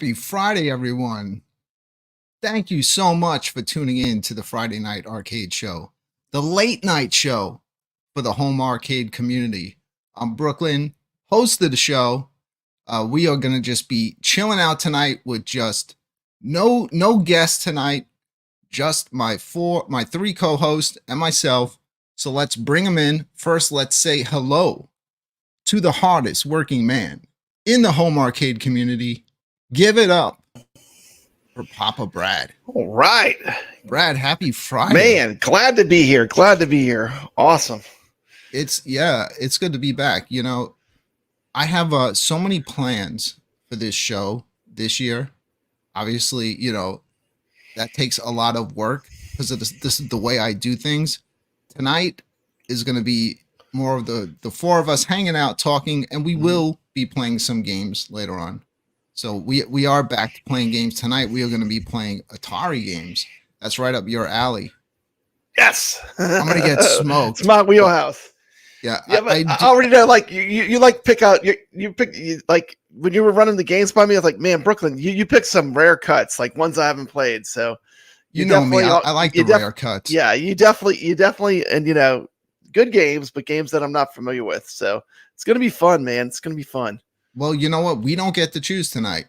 Happy Friday, everyone. Thank you so much for tuning in to the Friday Night Arcade Show, the late night show for the home arcade community. I'm Brooklyn, host of the show. We are going to just be chilling out tonight with just no guests tonight, just my three co-hosts and myself. So let's bring them in. First, let's say hello to the hardest working man in the home arcade community. Give it up for Papa Brad. All right. Brad, happy Friday. Man, glad to be here. Glad to be here. Awesome. It's good to be back. You know, I have so many plans for this show this year. Obviously, you know, that takes a lot of work because of this is the way I do things. Tonight is going to be more of the four of us hanging out, talking, and we will be playing some games later on. So we are back to playing games tonight. We are going to be playing Atari games. That's right up your alley. Yes. I'm going to get smoked. It's my wheelhouse. Yeah. Yeah, but I already know, like, you like pick out, like, when you were running the games by me, I was like, man, Brooklyn, you picked some rare cuts, like ones I haven't played. So you know me, I like the rare cuts. Yeah, you definitely, and you know, good games, but games that I'm not familiar with. So it's going to be fun, man. It's going to be fun. Well, you know what? We don't get to choose tonight.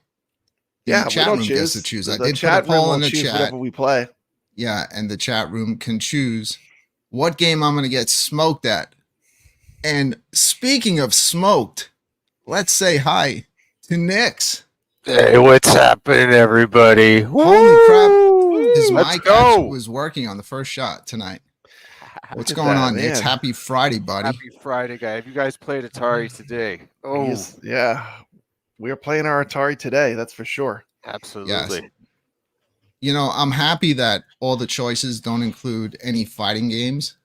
The chat room gets to choose. I did put a poll in the chat. Whatever we play. Yeah, and the chat room can choose what game I'm going to get smoked at. And speaking of smoked, let's say hi to Nix. Hey, what's happening, everybody? Holy crap. His mic actually was working on the first shot tonight. What's going on, Nix? Happy Friday, buddy. Happy Friday, guy. Have you guys played Atari today? Oh, yeah. We're playing our Atari today, that's for sure. Absolutely. Yes. You know, I'm happy that all the choices don't include any fighting games,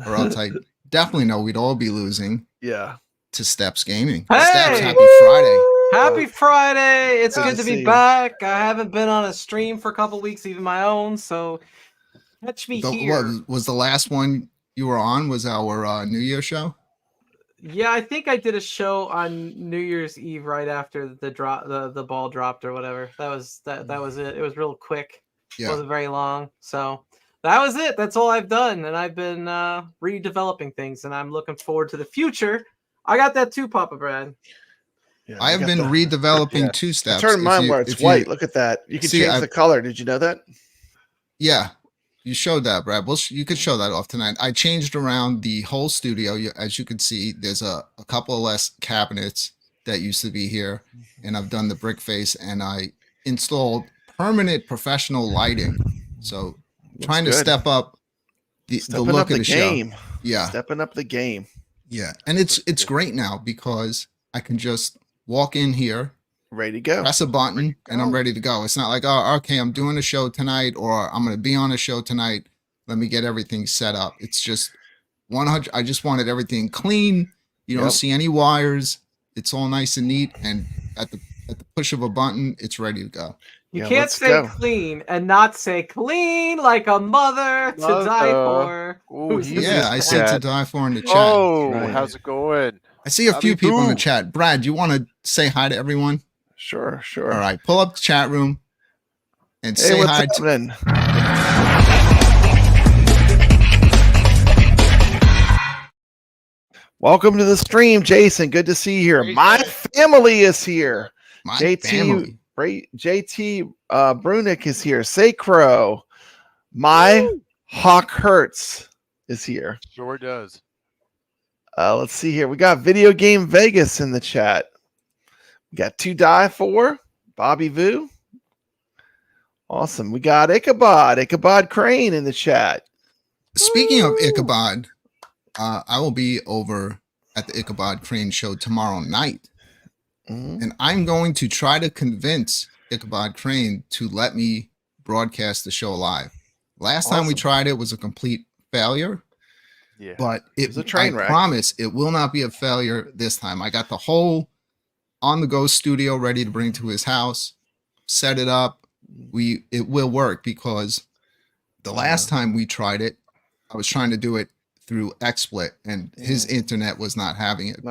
or else I definitely know we'd all be losing. Yeah. To Steps Gaming. Hey! Steps, happy Friday. Happy Friday. It's Good good to to be see back. I haven't been on a stream for a couple weeks, even my own, so catch me here. What was the last one you were on? Was our New Year show? Yeah, I think I did a show on New Year's Eve right after the ball dropped or whatever. That was it. It was real quick. Yeah. It wasn't very long. So that was it. That's all I've done. And I've been redeveloping things, and I'm looking forward to the future. I got that too, Papa Brad. Yeah, I have been redeveloping two steps. Turn mine where it's white. Look at that. You can change the color. Did you know that? Yeah, you showed that, Brad. Well, you could show that off tonight. I changed around the whole studio. As you can see, there's a couple of less cabinets that used to be here, and I've done the brick face, and I installed permanent professional lighting. So trying to step up the look of the show. Yeah, stepping up the game. Yeah, and it's great now because I can just walk in here, ready to go, press a button, and I'm ready to go. It's not like, oh, okay, I'm doing a show tonight, or I'm going to be on a show tonight. Let me get everything set up. It's just 100. I just wanted everything clean. You don't see any wires. It's all nice and neat, and at the push of a button, it's ready to go. You can't say clean and not say clean like a mother to die for. Ooh, yeah, I said to die for in the chat. Oh, how's it going? I see a few people in the chat. Brad, you want to say hi to everyone? Sure. All right, pull up the chat room and say hi to. Welcome to the stream, Jason. Good to see you here. My family is here. My family. JT Brunick is here. Sacro. My Hawk Hurts is here. Sure does. Let's see here. We got Video Game Vegas in the chat. We got 2 Die For. Bobby Vu. Awesome. We got Ichabod Crane in the chat. Speaking of Ichabod, I will be over at the Ichabod Crane show tomorrow night. And I'm going to try to convince Ichabod Crane to let me broadcast the show live. Last time we tried it was a complete failure. Yeah, but it was a train wreck. I promise it will not be a failure this time. I got the whole on-the-go studio ready to bring to his house, set it up. It will work because the last time we tried it, I was trying to do it through XSplit, and his internet was not having it.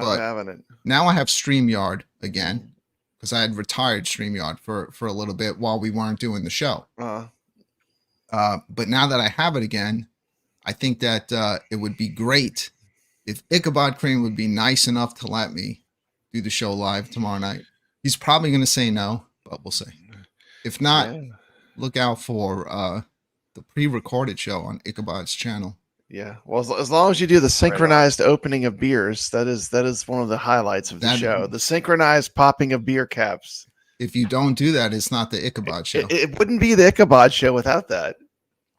Now I have StreamYard again, because I had retired StreamYard for a little bit while we weren't doing the show. But now that I have it again, I think that it would be great if Ichabod Crane would be nice enough to let me do the show live tomorrow night. He's probably going to say no, but we'll see. If not, look out for the pre-recorded show on Ichabod's channel. Yeah. Well, as long as you do the synchronized opening of beers, that is one of the highlights of the show. The synchronized popping of beer caps. If you don't do that, it's not the Ichabod show. It wouldn't be the Ichabod show without that.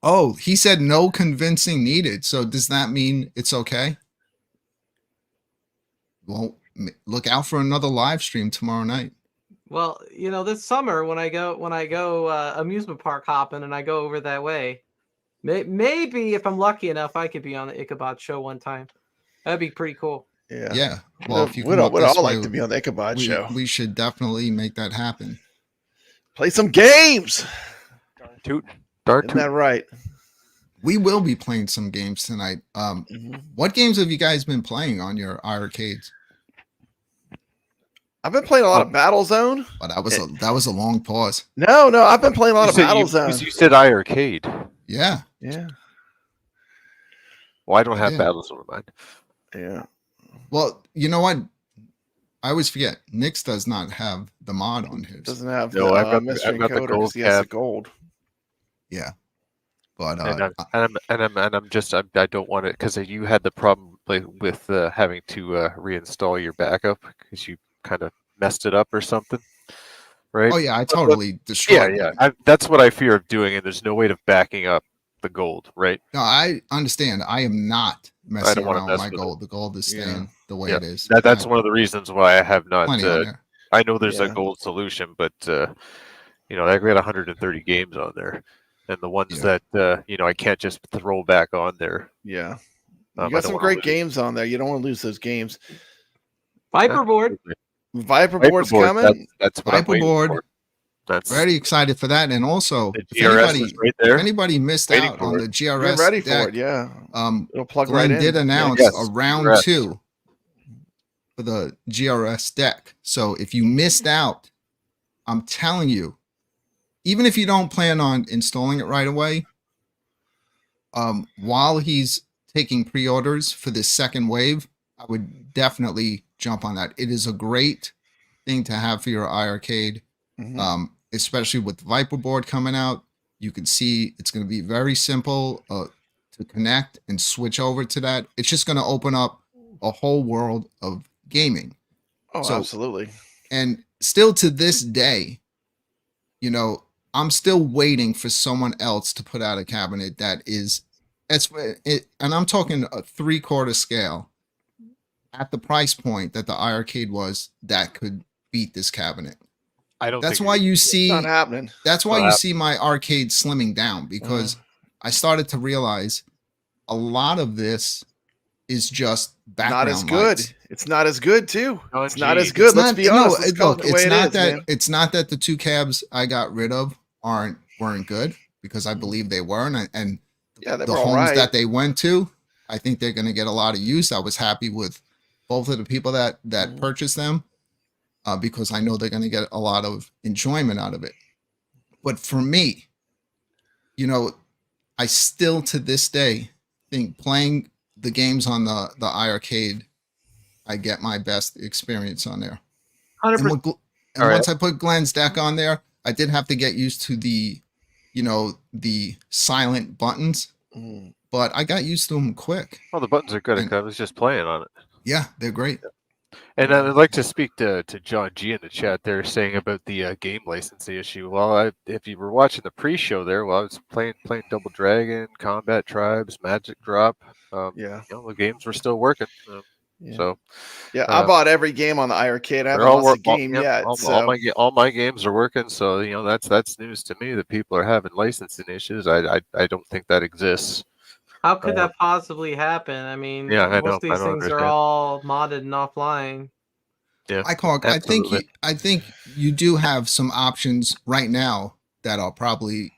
Oh, he said no convincing needed. So does that mean it's okay? Well, look out for another live stream tomorrow night. Well, this summer when I go amusement park hopping and I go over that way, maybe if I'm lucky enough, I could be on the Ichabod show one time. That'd be pretty cool. Yeah. Yeah. Well, if you would all like to be on the Ichabod show. We should definitely make that happen. Play some games. Darn Isn't that right? We will be playing some games tonight. What games have you guys been playing on your iArcades? I've been playing a lot of Battlezone. But that was a long pause. No, I've been playing a lot of Battlezone. You said iArcade. Yeah. Yeah. Well, I don't have Battlezone in mind. Yeah. Well, you know what? I always forget. Nix does not have the mod on his. Doesn't have I've got mystery the encoder gold 'cause he has the cap. gold. Yeah. But I don't want it because you had the problem with having to reinstall your backup because you kind of messed it up or something, right? Oh yeah, I totally destroyed. Yeah. That's what I fear of doing, and there's no way of backing up the gold, right? No, I understand. I am not messing around with my gold. The gold is staying the way it is. That's one of the reasons why I have not. I know there's a Yeah. gold solution, but I got 130 games on there, and the ones that I can't just throw back on there. Yeah. I You got don't some wanna great lose. games on there. You don't want to lose those games. Viperboard. Viperboard's coming. That's what I'm waiting Viperboard. for. That's Very excited for that. And also, the if GRS is right there. anybody missed Waiting out for on it. the You're GRS ready deck, for it. Yeah. It'll plug Glenn right in. did announce Yes, a round correct. 2 for the GRS deck. So if you missed out, I'm telling you, even if you don't plan on installing it right away, while he's taking pre-orders for this second wave, I would definitely jump on that. It is a great thing to have for your iArcade, especially with the Viperboard coming out. You can see it's going to be very simple to connect and switch over to that. It's just going to open up a whole world of gaming. Oh, absolutely. And still to this day, I'm still waiting for someone else to put out a cabinet that is, and I'm talking a 3/4 scale at the price point that the iArcade was, that could beat this cabinet. I don't. That's why you see. It's not happening. That's why you see my arcade slimming down, because I started to realize a lot of this is just background Not as good. lights. It's not as good too. Oh, It's not gee. as good. It's Let's not- be no, honest. Let's call it look, the way it's it not is, that man. it's not that the 2 cabs I got rid of weren't good, because I believe they were, and Yeah, they the were all homes right. that they went to, I think they're going to get a lot of use. I was happy with both of the people that purchased them, because I know they're going to get a lot of enjoyment out of it. But for me, I still to this day think playing the games on the iArcade, I get my best experience on there. 100%. And once I put Glenn's deck on there, I did have to get used to the silent buttons, but I got used to them quick. Well, the buttons are good. And- I was just playing on it. Yeah, they're great. And I'd like to speak to John G in the chat there, saying about the game licensing issue. Well, if you were watching the pre-show there, I was playing Double Dragon, Combat Tribes, Magic Drop. The games were still working. So I bought every game on the iArcade. I haven't all lost a game yet. all my games are working. So that's news to me that people are having licensing issues. I don't think that exists. How could that possibly happen? I mean, most of these things are all modded and offline. Yeah, I think you do have some options right now that are probably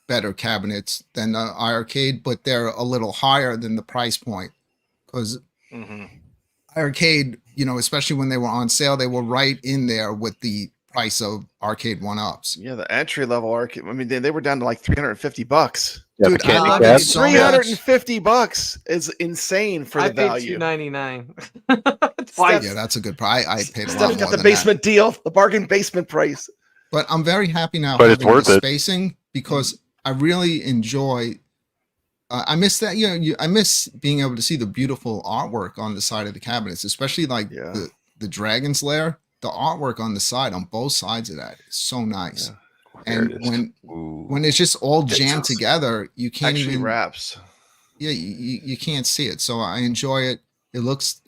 better cabinets than the iArcade, but they're a little higher than the price point, because iArcade, especially when they were on sale, they were right in there with the price of arcade 1-ups. Yeah, the entry level arcade. I mean, they were down to like $350. Yeah, Dude, the candy I love cab. it so much. $350 is insane for I the paid value. $2.99 twice. Yeah, that's a good price. I paid a lot Steph's more got the than basement deal, the bargain basement price. that. But I'm very happy now But it's having worth the it. spacing because I really enjoy. I miss that. I miss being able to see the beautiful artwork on the side of the cabinets, especially like Yeah. the Dragon's Lair. The artwork on the side, on both sides of that, is so nice. Yeah. There it And is. when it's just all It jammed just together, you can't Actually even. wraps. Yeah, you can't see it. So I enjoy it.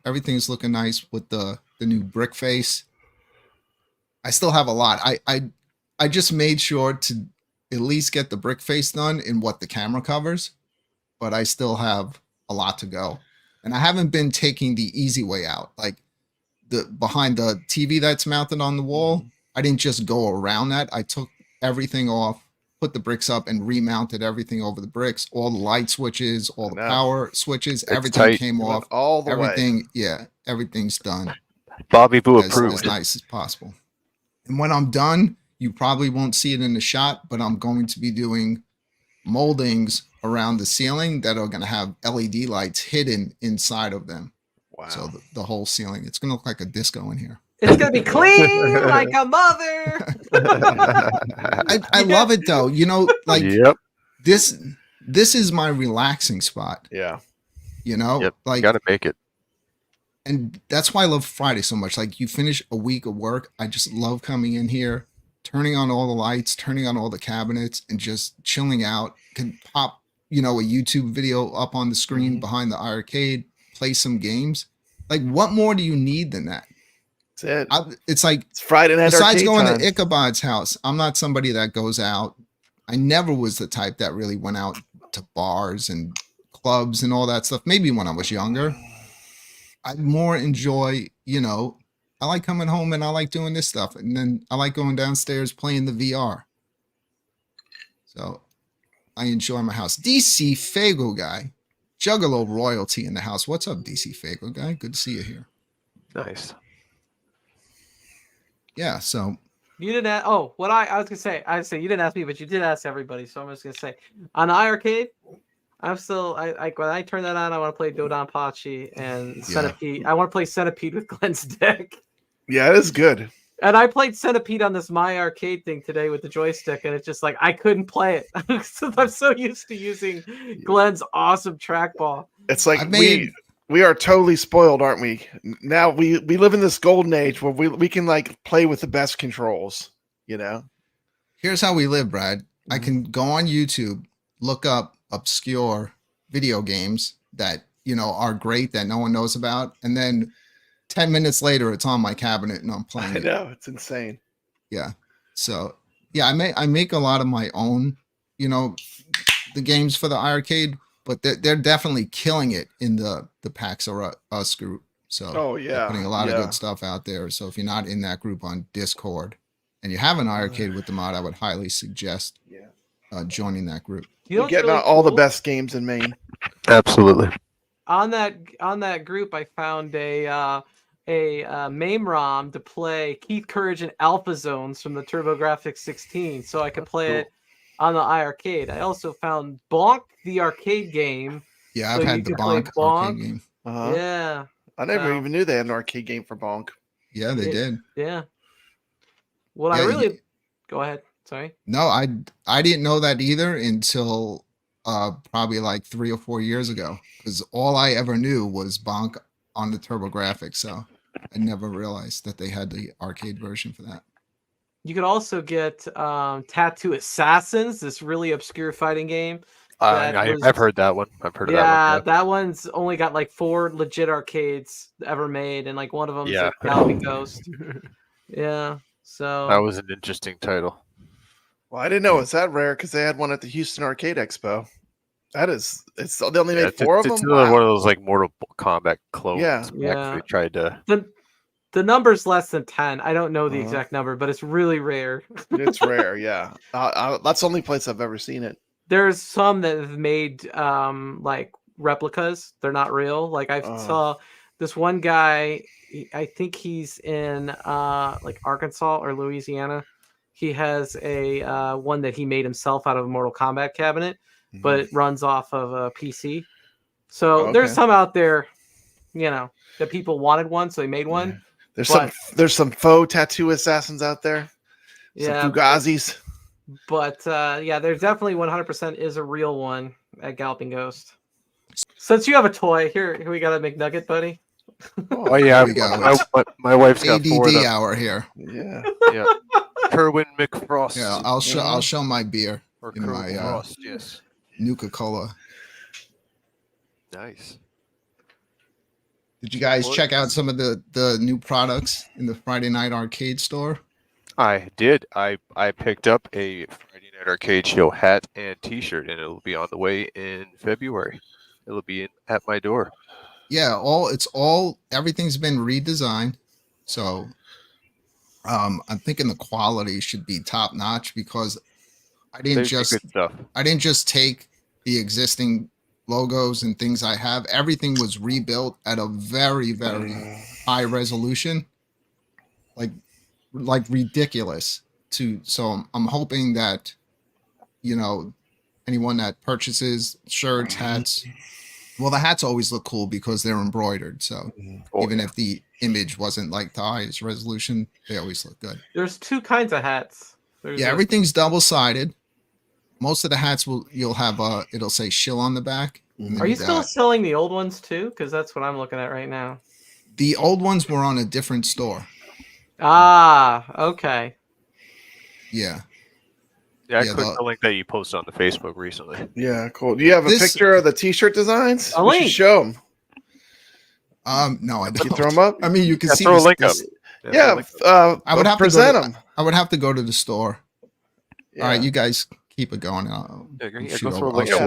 Everything's looking nice with the new brick face. I still have a lot. I just made sure to at least get the brick face done in what the camera covers, but I still have a lot to go. And I haven't been taking the easy way out. Like the behind the TV that's mounted on the wall, I didn't just go around that. I took everything off, put the bricks up, and remounted everything over the bricks. All the light switches, all the know. power switches, everything tight. came It went off. all the way. Everything, yeah, everything's done Bobby Boo as approved. nice as possible. And when I'm done, you probably won't see it in the shot, but I'm going to be doing moldings around the ceiling that are going to have LED lights hidden inside of them. Wow. So the whole ceiling, it's going to look like a disco in here. It's gonna be clean like a mother. I love it though. Like Yep. this is my relaxing spot. Yeah. Yep. Like You gotta make it. and that's why I love Friday so much. Like you finish a week of work, I just love coming in here, turning on all the lights, turning on all the cabinets, and just chilling out. Can pop, a YouTube video up on the screen behind the arcade, play some games. Like what more do you need than that? That's it. It's like It's Friday night besides arcade going time. to Ichabod's house, I'm not somebody that goes out. I never was the type that really went out to bars and clubs and all that stuff. Maybe when I was younger. I more enjoy, I like coming home and I like doing this stuff. And then I like going downstairs playing the VR. So I enjoy my house. DC Fago guy, Juggalo royalty in the house. What's up, DC Fago guy? Good to see you here. Nice. Yeah, so You didn't ask. Oh, what I was gonna say. I would say you didn't ask me, but you did ask everybody. So I'm just gonna say, on iArcade, I'm still. I when I turn that on, I want to play Dodonpachi and Centipede. I want to play Centipede with Glenn's deck. Yeah, it is good. And I played Centipede on this My Arcade thing today with the joystick, and it's just like I couldn't play it. I'm so used to using Glenn's awesome trackball. It's like we are totally spoiled, aren't we? Now we live in this golden age where we can like play with the best controls, here's how we live, Brad. I can go on YouTube, look up obscure video games that, are great that no one knows about. And then 10 minutes later, it's on my cabinet and I'm playing I it. know, it's insane. Yeah. So yeah, I make a lot of my own, the games for the iArcade, but they're definitely killing it in the PAX or Us group. So they're putting a lot of good stuff out there. So if you're not in that group on Discord and you have an iArcade with the mod, I would highly suggest joining that group. You're getting all the best games in Maine. Absolutely. On that group, I found a MAME ROM to play Keith Courage and Alpha Zones from the TurboGrafx 16, so I could play it on the iArcade. I also found Bonk, the arcade game. Yeah, I've had the Bonk arcade game. Yeah. I never even knew they had an arcade game for Bonk. Yeah, they did. Yeah. I really go ahead. Sorry. No, I didn't know that either until probably like 3 or 4 years ago, because all I ever knew was Bonk on the TurboGrafx. So I never realized that they had the arcade version for that. You could also get Tattoo Assassins, this really obscure fighting game. I've heard that one. I've heard of that one. Yeah, that one's only got like 4 legit arcades ever made, and like one of them is like Galaxy Ghost. Yeah, so that was an interesting title. Well, I didn't know it was that rare because they had one at the Houston Arcade Expo. They only made 4 of them. It's another one of those like Mortal Kombat clones. Yeah. They tried to. The number's less than 10. I don't know the exact number, but it's really rare. It's rare, yeah. That's the only place I've ever seen it. There's some that have made like replicas. They're not real. Like I saw this one guy. I think he's in like Arkansas or Louisiana. He has a one that he made himself out of a Mortal Kombat cabinet, but it runs off of a PC. So there's Okay. some out there, that people wanted one, so they made one. Yeah. There's some faux tattoo assassins out there. Yeah, Some Fugazis. but yeah, there's definitely 100% is a real one at Galloping Ghost. Since you have a toy, here we got a McNugget, buddy. Oh yeah, Here we go. my wife's got 4 of ADD them. hour here. Yeah. Yeah, Kerwin McFrost. Yeah, I'll show my beer or in my Kerwin Frost. Yes, Nuka-Cola. nice. Did you guys check out some of the new products in the Friday Night Arcade store? I did. I picked up a Friday Night Arcade Show hat and T-shirt, and it'll be on the way in February. It'll be at my door. Yeah, everything's been redesigned. So I'm thinking the quality should be top notch because I didn't There's good stuff. take the existing logos and things I have. Everything was rebuilt at a very, very high resolution. Like ridiculous so I'm hoping that anyone that purchases shirts, hats, well, the hats always look cool because they're embroidered, so even if the image wasn't like the highest resolution, they always look good. There's 2 kinds of hats. Everything's double-sided. Most of the hats you'll have it'll say shill on the back. Are you still selling the old ones too? Because that's what I'm looking at right now. The old ones were on a different store. Ah, okay. Yeah. Yeah, I clicked the link that you posted on the Facebook recently. Yeah, cool. Do you have a picture of the T-shirt designs? A We link. should show them. No, I Can don't. you throw them up? I mean, you can see. Throw a link up. Yeah, I would have present to them. I would have to go to the store. Yeah. All right, you guys keep it going. Yeah,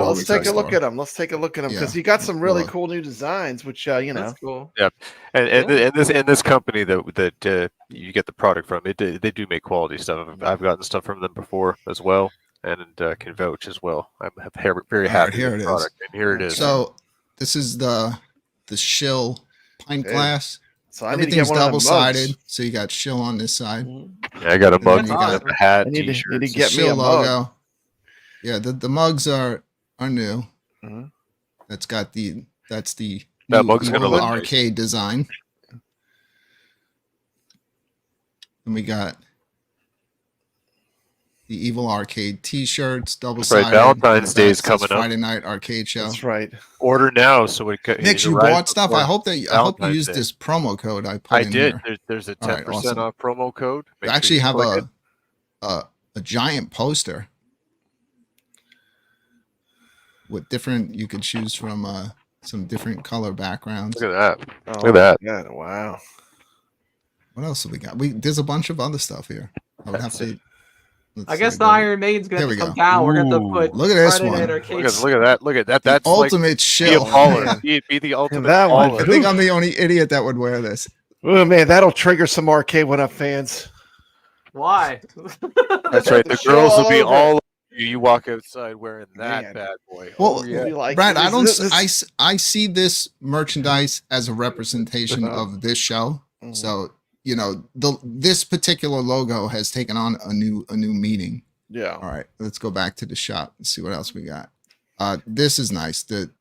let's take a look at them. Let's take a look at them because you got some really cool new designs, which That's cool. Yeah, and this company that you get the product from, they do make quality stuff. I've gotten stuff from them before as well, and can vouch as well. I'm very happy with the product, and here it is. So this is the shill pint glass. So I need to get one double-sided. So you got shill on this side. Yeah, I got a mug, You got a hat, I need T-shirt. to get me shill a mug. logo. Yeah, the mugs are new. That's got that's the That new mug's gonna Evil look arcade design. And we got the Evil Arcade T-shirts, double-sided. Right, Valentine's Day is coming up. Friday Night Arcade Show. That's right. Order now, so it Nick, you bought stuff. I hope you used this promo code I put in did. here. There's a 10% All right, awesome. off promo code. You actually have a giant poster with different. You could choose from some different color backgrounds. Look at that. Oh, Look at that. Yeah, wow. What else have we got? There's a bunch of other stuff here. I would have to. I guess the Iron Maiden's going to come down. We're going to put. Look at this Friday one. Night Look Arcade. at that. Look at that. That's ultimate like, shill. Be a baller. Be the ultimate that one. I baller. think I'm the only idiot that would wear this. Oh man, that'll trigger some Arcade One Up fans. Why? That's right. The Shill girls will be over. all over you. You walk outside wearing that Man. bad boy. Well, Oh, yeah. Like, Brad, I don't. this- I see this merchandise as a representation of this show. So this particular logo has taken on a new meaning. Yeah. All right, let's go back to the shop and see what else we got. This is nice. The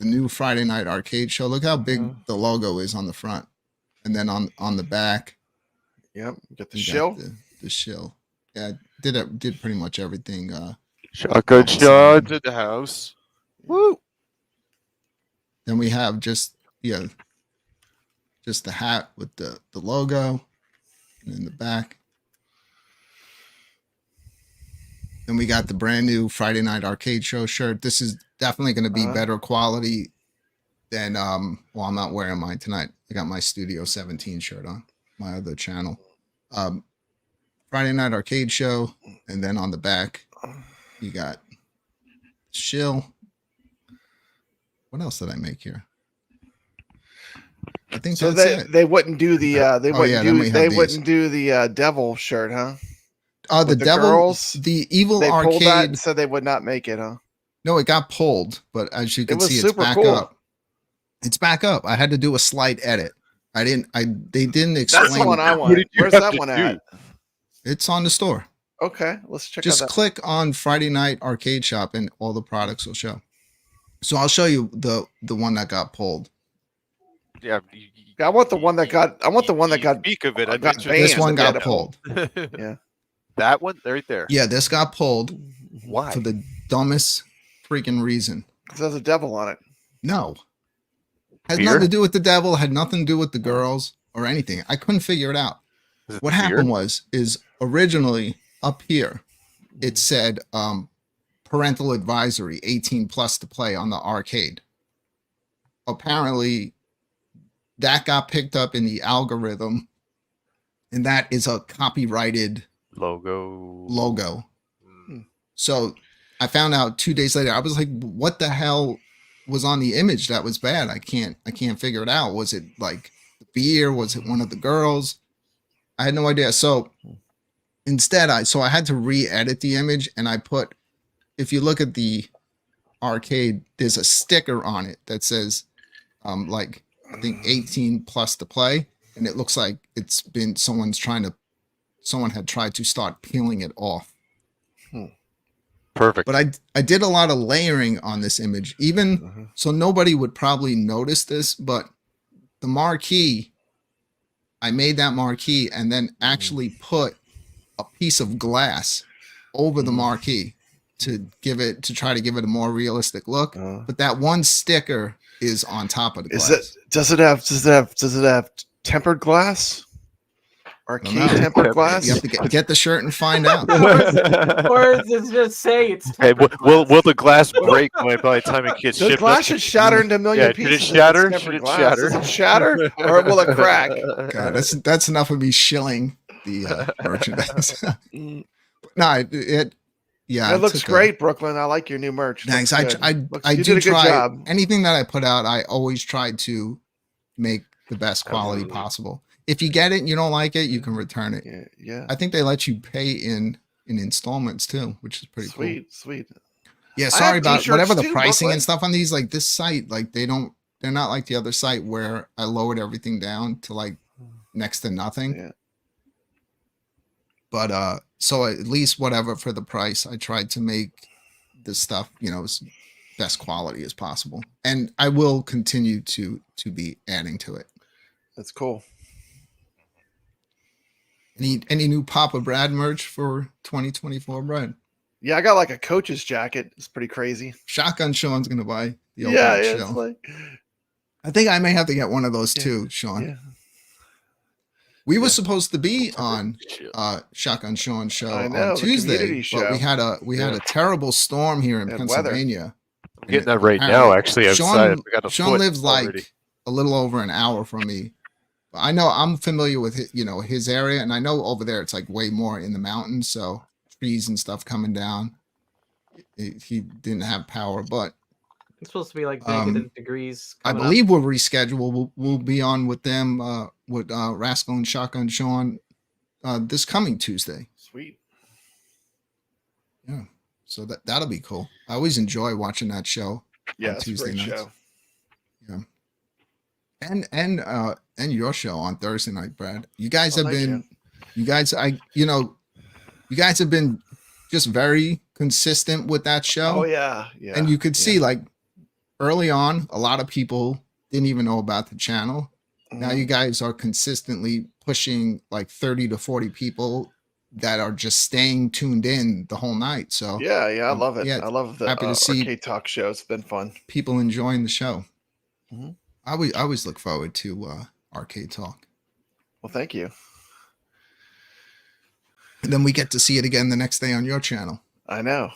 new Friday Night Arcade Show. Look how big the logo is on the front, and then on the back. Yep. Get the you shill. got The shill. Yeah, did pretty much everything. Shotgun shots at the house. Woo! Then we have just the hat with the logo, and in the back. Then we got the brand new Friday Night Arcade Show shirt. This is definitely going to be better quality than well, I'm not wearing mine tonight. I got my Studio 17 shirt on my other channel. Friday Night Arcade Show, and then on the back you got shill. What else did I make here? I think So that's it. they wouldn't do the then we have these. devil shirt, huh? The With the devil, girls, the Evil They pulled that Arcade. and said they would not make it, huh? No, it got pulled, but as you can was see, it's super back cool. up. It's back up. I had to do a slight edit. They didn't That's explain. the one I What want. did you Where's have that to one do? at? It's on the store. Okay, let's check Just out that. click on Friday Night Arcade Shop and all the products will show. So I'll show you the one that got pulled. Yeah, I want the one that got. I want the one that got. Speak of it. I got mentioned banned. This one Yeah, got pulled. Yeah. That one right there. Yeah, this got pulled Why? for the dumbest freaking reason. Because there's a devil on it. No. Has Fear? nothing to do with the devil, had nothing to do with the girls or anything. I couldn't figure it out. Is it What fear? happened is originally up here it said parental advisory 18 plus to play on the arcade. Apparently that got picked up in the algorithm, and that is a copyrighted logo. Mm. So I found out 2 days later. I was like, what the hell was on the image that was bad? I can't figure it out. Was it like the beer? Was it one of the girls? I had no idea. So instead I had to re-edit the image, and I put, if you look at the arcade, there's a sticker on it that says like I think 18 plus to play, and it looks like it's been someone had tried to start peeling it off. Perfect. But I did a lot of layering on this image, even so nobody would probably notice this, but the marquee, I made that marquee and then actually put a piece of glass over the marquee to try to give it a more realistic look. But that one sticker is on top of the glass. Does it have tempered glass? Arcade tempered glass? You have to get the shirt and find out. Or does it just say it's Hey, tempered will glass? the glass break by the time it gets The shipped? glass should shatter into a million Yeah, pieces. should it shatter? if it's Should tempered it glass. shatter? Does it shatter or will it crack? God, that's enough of me shilling the merchandise. No, it It looks took great, Brooklyn. I like your new merch. Thanks. Looks I good. I You do did a good try job. anything that I put out. I always try to make the best quality Absolutely. possible. If you get it and you don't like it, you can return it. Yeah. I think they let you pay in installments too, which is pretty cool. Sweet. Yeah, I sorry have about t-shirts whatever the too, pricing Brooklyn. and stuff on these. Like this site, like they're not like the other site where I lowered everything down to like next to nothing. Yeah. But so at least whatever for the price, I tried to make the stuff, as best quality as possible. And I will continue to be adding to it. That's cool. Any new Papa Brad merch for 2024, Brad? Yeah, I got like a coach's jacket. It's pretty crazy. Shotgun Sean's gonna buy the Yeah, ultimate it's shell. like I think I may have to get one of those too, Sean. yeah. We were supposed to be on Shotgun Sean show I know, on the Tuesday, community but we show. had a terrible storm here in Bad weather. Pennsylvania. I'm getting that right now, actually, outside. I got a Sean foot lives already. like a little over an hour from me. But I know I'm familiar with his area, and I know over there it's like way more in the mountains, so trees and stuff coming down. He didn't have power, but It's supposed to be like negative degrees. I coming up. believe we'll reschedule. We'll be on with them with Rascal and Shotgun Sean this coming Tuesday. Sweet. Yeah, so that'll be cool. I always enjoy watching that show. Yeah, on it's Tuesday a great nights. show. Yeah, and your show on Thursday night, Brad. You guys Oh, have thank been, you guys have been just very consistent with that show. Oh yeah. And you could see like early on, a lot of people didn't even know about the channel. Now you guys are consistently pushing like 30 to 40 people that are just staying tuned in the whole night. So Yeah, I love it. yeah, I love the happy to see- arcade talk show. It's been fun. people enjoying the show. Mhm. I always look forward to Arcade Talk. Well, thank you. And then we get to see it again the next day on your channel. I know.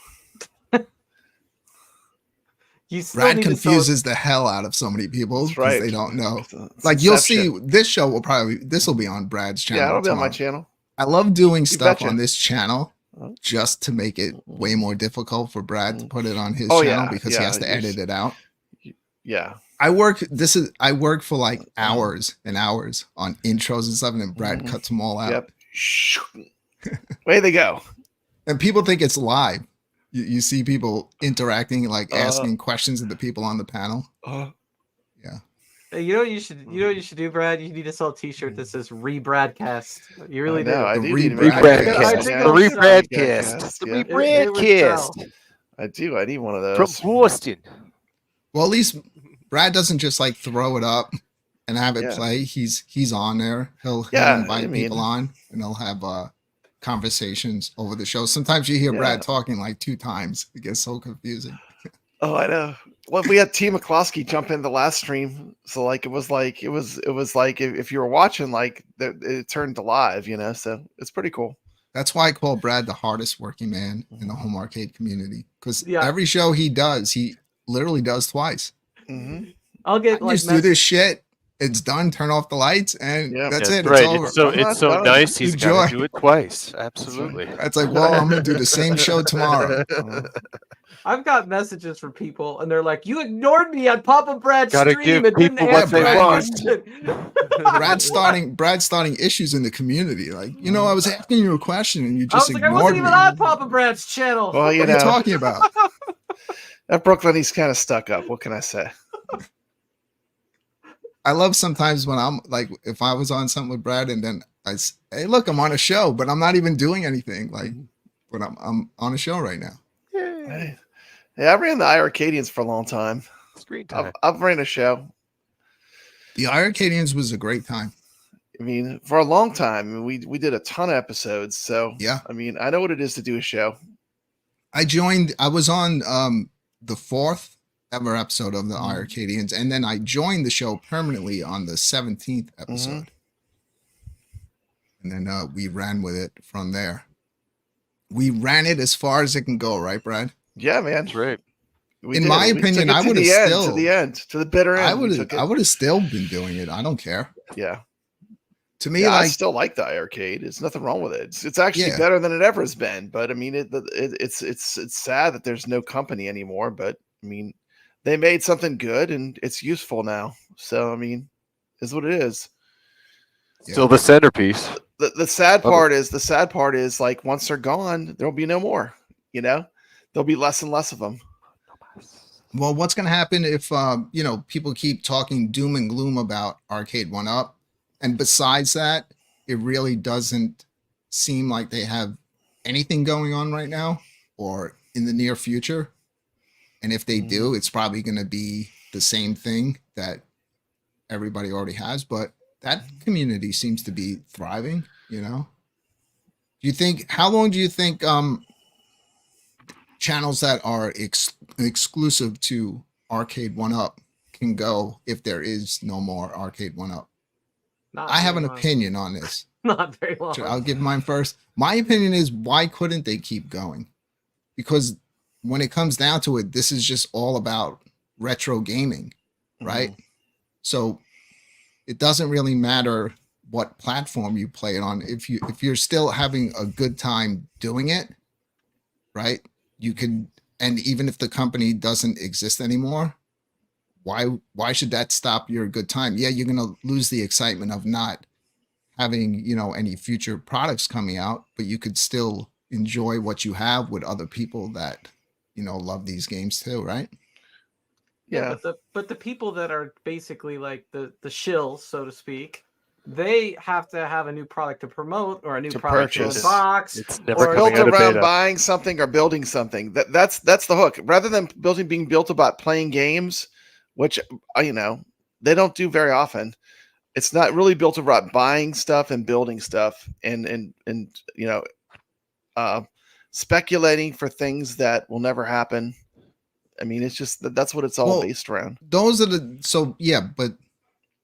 You still Brad need to confuses the hell out of so many people That's because right. they don't know. It's Like you'll see, Inception. this show will be on Brad's channel. Yeah, it'll be on my tomorrow. channel. I love doing stuff betcha. on this channel Oh. just to make it way more difficult for Brad to put it on his Oh, channel yeah, because he has to yeah, edit it out. Yeah. I work for like hours and hours on intros and stuff, and then Brad cuts them all out. Yep. Way they go. And people think it's live. You see people interacting, like asking questions of the people on the panel. Hey, you know what you should do, Brad? You need to sell a T-shirt that says "Rebradcast." You really I know. do. I The do need to rebroadcast. make Rebradcast. I think The it'll sell. rebradcast. The Yeah. It would rebradcast. sell. I do. I need one of From those. Boston. Well, at least Brad doesn't just like throw it up and have it Yeah. play. He's on there. He'll Yeah, invite I mean- people on, and they'll have conversations over the show. Sometimes you hear Yeah. Brad talking like 2 times. It gets so confusing. Oh, I know. Well, we had T. McCloskey jump in the last stream, so like it was like if you were watching, like it turned to live, you know. So it's pretty cool. That's why I call Brad the hardest working man in the home arcade community, because Yeah. every show he does, he literally does twice. Hmm. I'll I get like just do this shit. It's done. Turn off the lights, and Yeah. that's it. Right. It's over. It's so I'm not it's so done. nice. He's got to Enjoy. do it twice. Absolutely. That's like, well, I'm gonna do the same show tomorrow. I've got messages from people, and they're like, "You ignored me on Papa Brad's Gotta stream give and didn't people what answer they my want." question." Brad's starting issues in the community. Like, I was asking you a question and you I just was like, I ignored wasn't me. even on Papa Brad's channel. Well, you What are you know, talking about? at Brooklyn, he's kind of stuck up. What can I say? I love sometimes when I'm like, if I was on something with Brad and then hey, look, I'm on a show, but I'm not even doing anything. Like, but I'm on a show right now. Hey. Yeah, I ran the iiRcadians for a long time. Screen time. I've ran a show. The iiRcadians was a great time. I mean, for a long time, we did a ton of episodes. So Yeah. I mean, I know what it is to do a show. I was on the 4th ever episode of the iiRcadians, and then I joined the show permanently on the 17th episode. And then we ran with it from there. We ran it as far as it can go, right, Brad? Yeah, man. That's right. We In did. my We took opinion, it I to would've the end, still- to the end, to the bitter end. I We took it. would have still been doing it. I don't care. Yeah. To me, Yeah, I like, still like the iiRcade. There's nothing wrong with it. It's actually Yeah. better than it ever has been. But I mean, it's sad that there's no company anymore. But I mean, they made something good and it's useful now. So I mean, is what it is. Still the centerpiece. The sad Love it. part is like once they're gone, there'll be no more. You know, there'll be less and less of them. well, what's going to happen if people keep talking doom and gloom about Arcade 1-Up, and besides that, it really doesn't seem like they have anything going on right now or in the near future. And if they do, it's probably going to be the same thing that everybody already has. But that community seems to be thriving. Do you think? How long do you think channels that are exclusive to Arcade 1-Up can go if there is no more Arcade 1-Up? Not I have an very long. opinion on this. Not very long. So I'll give mine first. My opinion is, why couldn't they keep going? Because when it comes down to it, this is just all about retro gaming, right? So it doesn't really matter what platform you play it on. If you're still having a good time doing it, right? You can, and even if the company doesn't exist anymore, why should that stop your good time? Yeah, you're gonna lose the excitement of not having any future products coming out, but you could still enjoy what you have with other people that love these games too, right? Yeah. But the people that are basically like the shills, so to speak, they have to have a new product to promote or a new To product to purchase. unbox. It's Or never Or coming built out of around beta. buying something or building something. That's the hook. Rather than being built about playing games, which they don't do very often. It's not really built around buying stuff and building stuff and speculating for things that will never happen. I mean, it's just that's what it's all Well, based around. Those are but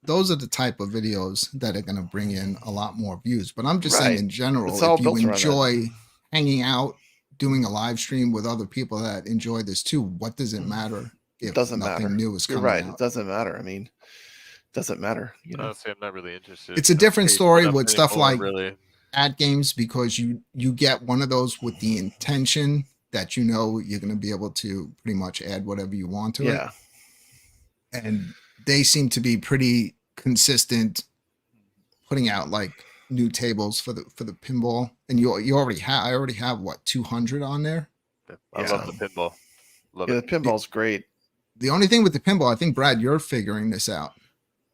those are the type of videos that are going to bring in a lot more views. But I'm just saying, Right. in general, It's all if you built around that. enjoy hanging out, doing a live stream with other people that enjoy this too, what does it matter if It doesn't nothing matter. new is You're coming right. out? It doesn't matter. I mean, it doesn't matter. Honestly, I'm not really interested. It's a in different Arcade story 1-Up with stuff anymore, like really. At games, because you get one of those with the intention that you're going to be able to pretty much add whatever you want to it. Yeah. And they seem to be pretty consistent putting out like new tables for the pinball. And I already have what, 200 on there. I Yeah. love the pinball. Love Yeah, it. the pinball's great. The only thing with the pinball, I think, Brad, you're figuring this out.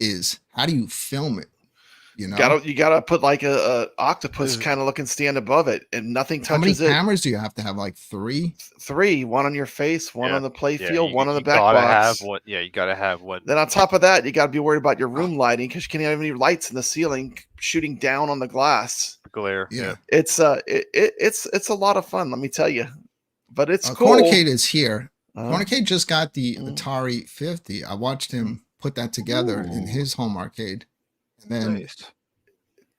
is how do you film it? You know, You gotta put like a octopus kind of looking stand above it, and nothing how many touches it. cameras do you have to have? Like 3? 3, one on your face, one Yeah. on the play Yeah, field, one on the back gotta box. have one. Yeah, you gotta have one. Then on top of that, you got to be worried about your room lighting because you can't have any lights in the ceiling shooting down on the glass. Glare. Yeah. It's it's a lot of fun, let me tell you. But it's cool. Cornicade is here. Uh, Cornicade just got the Mm. Atari 50. I watched him put that together in his home arcade, and then Nice.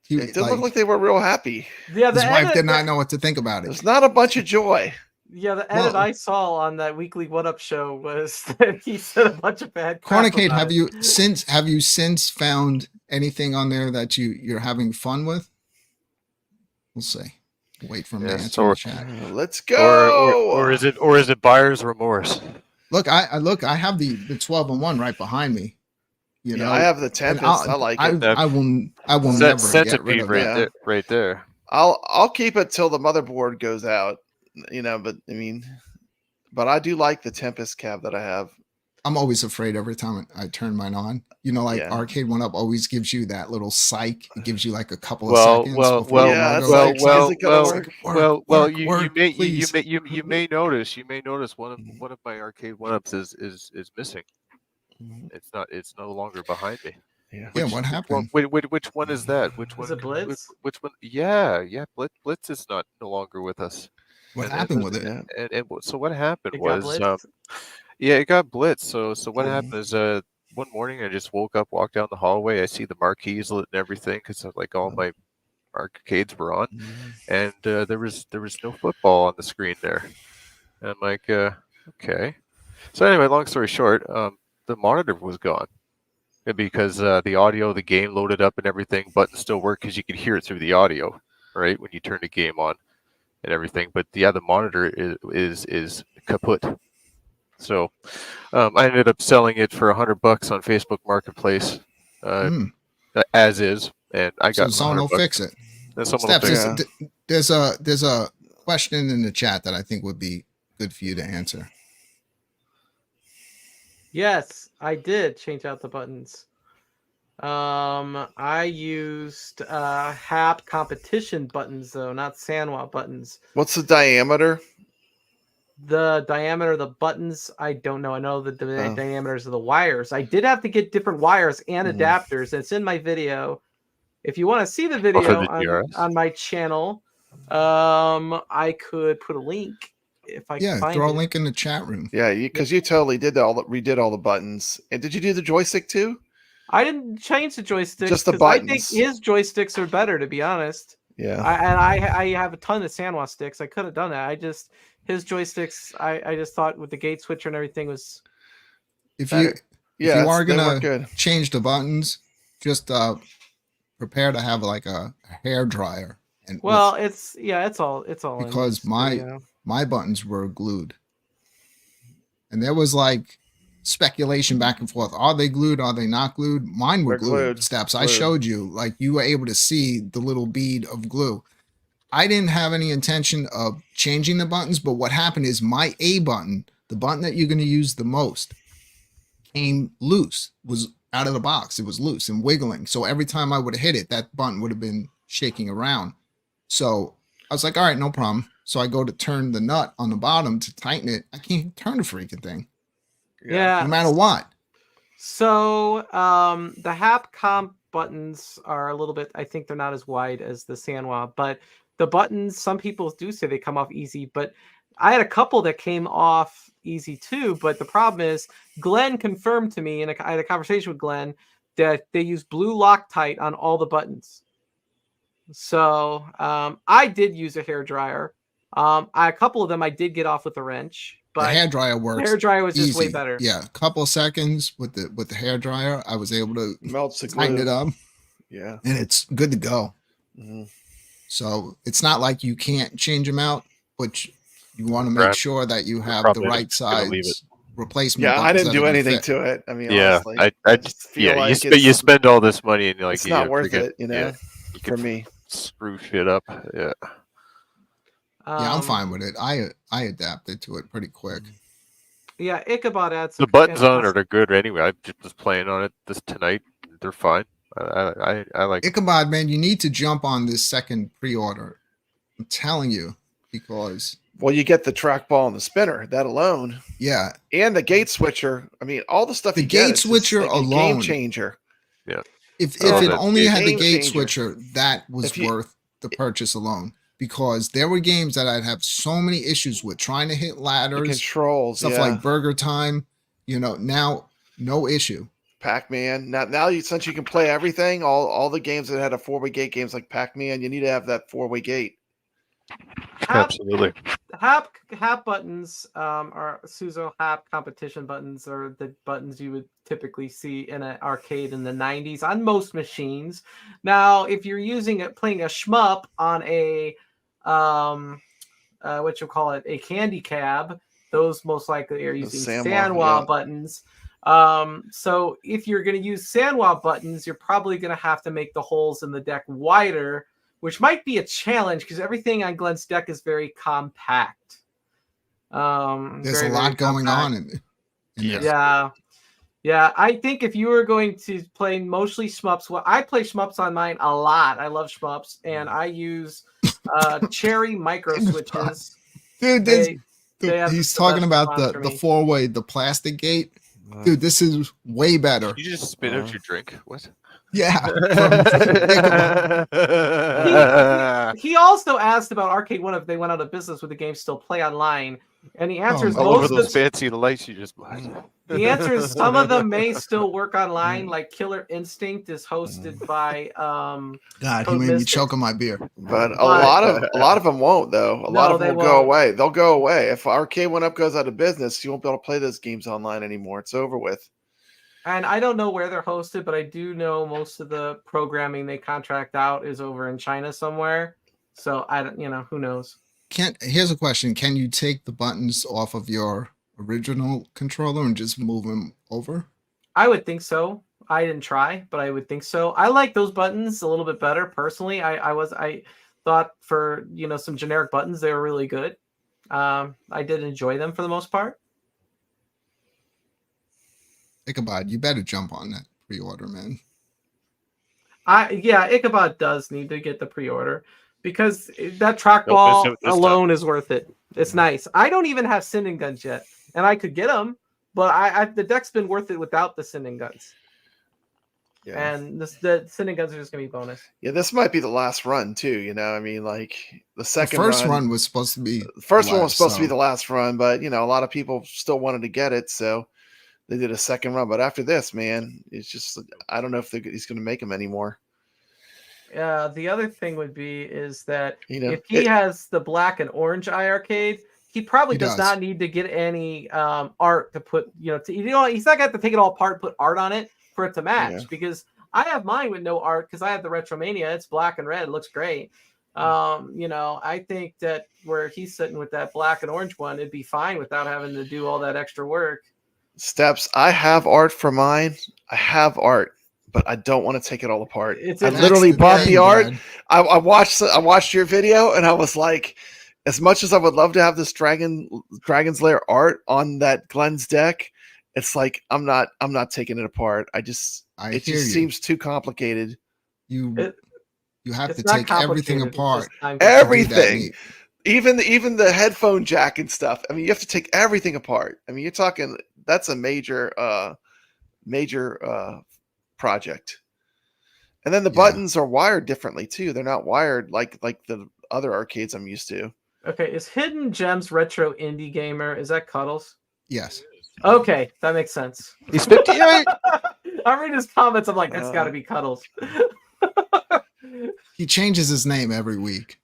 he it did look like they were real happy. Yeah, his the wife edit, did not know what to think about it. There's not a bunch of joy. Yeah, the edit Well- I saw on that weekly What Up show was that he said a bunch of bad crap Cornicade, about have it. you since found anything on there that you're having fun with? We'll see. Wait for him to Yes, answer in the chat. Let's go. Or is it buyer's remorse? Look, I have the 12-1 right behind me. You know, I have the and Tempest. I like it. I will never get rid Centipede of right that. there. Right there. I'll keep it till the motherboard goes out. But I mean, but I do like the Tempest cab that I have. I'm always afraid every time I turn mine on. You know, like Yeah. Arcade 1-Up always gives you that little psych. It gives you like a couple of Well, seconds. well, before well, you Yeah, go, it's well, like, well, is it gonna well, work? well, Work, you may notice one of my arcade 1-ups is missing. It's no longer behind me. Yeah. Yeah, what happened? Which one is that? Which one? Is it Blitz? Which one? Yeah. Blitz is no longer with us. What And- happened and- with it? Yeah. And so what happened It got was, blitzed? yeah, it got blitzed. So what Mhm. happened is, one morning I just woke up, walked down the hallway. I see the marquees lit and everything because like all my arcades were on, and there was no football on the screen there. And I'm like, okay. So anyway, long story short, the monitor was gone because the audio, the game loaded up and everything. Buttons still work because you could hear it through the audio, right, when you turn the game on and everything. But yeah, the monitor is kaput. So I ended up selling it for $100 on Facebook Marketplace, as is, and I So got someone will $100. fix it. And someone will Steps, fix Yeah. it. there's a question in the chat that I think would be good for you to answer. Yes, I did change out the buttons. I used HAP competition buttons though, not Sanwa buttons. What's the diameter? The diameter of the buttons, I don't know. I know the Oh. diameters of the wires. I did have to get different wires and Mhm. adapters. It's in my video. If you want to see the for video the DRS? on my channel, I could put a link if I Yeah, can find throw a it. link in the chat room. Yeah, because you totally redid all the buttons. And did you do the joystick too? I didn't change the joysticks. Just the 'cause I think buttons. his joysticks are better, to be honest. Yeah. I have a ton of Sanwa sticks. I could have done that. His joysticks. I just thought with the gate switcher and everything was. If Better. you if Yeah, you are they gonna work good. change the buttons, just prepare to have like a hair dryer. And Well, it's all in Because this my- video. my buttons were glued, and there was like speculation back and forth. Are they glued? Are they not glued? Mine were They're glued. glued. Steps. I Glued. showed you. Like you were able to see the little bead of glue. I didn't have any intention of changing the buttons, but what happened is my A button, the button that you're going to use the most, came loose. Was out of the box. It was loose and wiggling. So every time I would have hit it, that button would have been shaking around. So I was like, all right, no problem. So I go to turn the nut on the bottom to tighten it. I can't turn the freaking thing, Yeah. no matter what. So the HAP comp buttons are a little bit. I think they're not as wide as the Sanwa, but the buttons. Some people do say they come off easy, but I had a couple that came off easy too. But the problem is, Glenn confirmed to me, and I had a conversation with Glenn that they use blue Loctite on all the buttons. So I did use a hair dryer. A couple of them I did get off with a wrench, The but hair dryer works. hair dryer was just way easy. better. Yeah, a couple of seconds with the hair dryer, I was able to Melts the tighten it glue. up, Yeah. and it's good to go. Mhm. So it's not like you can't change them out, but you want to make Right. sure that you have Probably the right just gonna leave size replacement. Yeah, I buttons didn't that do are gonna anything fit. to it. I mean, Yeah, honestly, I just feel yeah, like you spend all this money and you're like, it's not worth forget- it, you know, you for can me. screw shit up. Yeah. Yeah, I'm fine with it. I adapted to it pretty quick. Yeah, Ichabod adds The buttons on it are good anyway. I just was playing on it tonight. they're fine. I like. Ichabod, man, you need to jump on this second pre-order. I'm telling you, because Well, you get the trackball and the spinner, that alone, yeah, and the gate switcher. I mean, all the stuff the you get, gate it's just switcher like a game alone. changer. Yeah. If Oh, it the only had the game gate changer. switcher, that was If you- worth the purchase alone. Because there were games that I'd have so many issues with trying to hit The ladders, controls, stuff yeah. like Burger Time. You know, now no issue. Pac-Man. Now you, since you can play everything, all the games that had a 4-way gate, games like Pac-Man, you need to have that 4-way gate. Absolutely. Hap buttons are Suzo Hap competition buttons are the buttons you would typically see in an arcade in the 90s on most machines. Now, if you're playing a shmup on a what you call it, a candy cab, those most likely are using Sanwa buttons. So if you're going to use Sanwa buttons, you're probably going to have to make the holes in the deck wider, which might be a challenge because everything on Glenn's deck is very compact. There's a lot going on in there. Yeah. I think if you were going to play mostly shmups, well, I play shmups on mine a lot. I love shmups, and I use Cherry micro switches. Dude, he's talking about the 4-way, the plastic gate. Dude, this is way better. You just spit out your drink. What? Yeah. He also asked about Arcade One if they went out of business with the game still play online, and the answer is all most over of those fancy lights you just. The answer is some of them may still work online. Like Killer Instinct is hosted by God, he made me choke on my beer. But a lot of them won't though. A lot of them will go away. They'll go away. If Arcade 1UP goes out of business, you won't be able to play those games online anymore. It's over with. And I don't know where they're hosted, but I do know most of the programming they contract out is over in China somewhere. So I don't, who knows? Here's a question: can you take the buttons off of your original controller and just move them over? I would think so. I didn't try, but I would think so. I like those buttons a little bit better personally. I thought for some generic buttons they were really good. I did enjoy them for the most part. Ichabod, you better jump on that pre-order, man. Ichabod does need to get the pre-order because that trackball alone is worth it. It's nice. I don't even have sending guns yet, and I could get them, but the deck's been worth it without the sending guns. Yeah. And the sending guns are just gonna be bonus. Yeah, this might be the last run too. I mean, like the first run was supposed to be the last run, but a lot of people still wanted to get it, so they did a second run. But after this, man, it's just I don't know if he's going to make them anymore. The other thing would be is that if he has the black and orange iArcade, he probably does not need to get any art to put. He's not going to have to take it all apart, and put art on it for it to match. Because I have mine with no art because I have the Retromania. It's black and red. It looks great. I think that where he's sitting with that black and orange one, it'd be fine without having to do all that extra work. Steps. I have art for mine. I have art, but I don't want to take it all apart. I literally bought the art. I watched your video, and I was like, as much as I would love to have this Dragon's Lair art on that Glenn's deck, it's like I'm not taking it apart. It just seems too complicated. You have to take everything apart. Everything. Even the headphone jack and stuff. I mean, you have to take everything apart. I mean, you're talking that's a major project. And then the buttons are wired differently too. They're not wired like the other arcades I'm used to. Okay, is Hidden Gems Retro Indie Gamer? Is that Cuddles? Yes. Okay, that makes sense. He's 58. I'm reading his comments. I'm like, that's got to be Cuddles. He changes his name every week.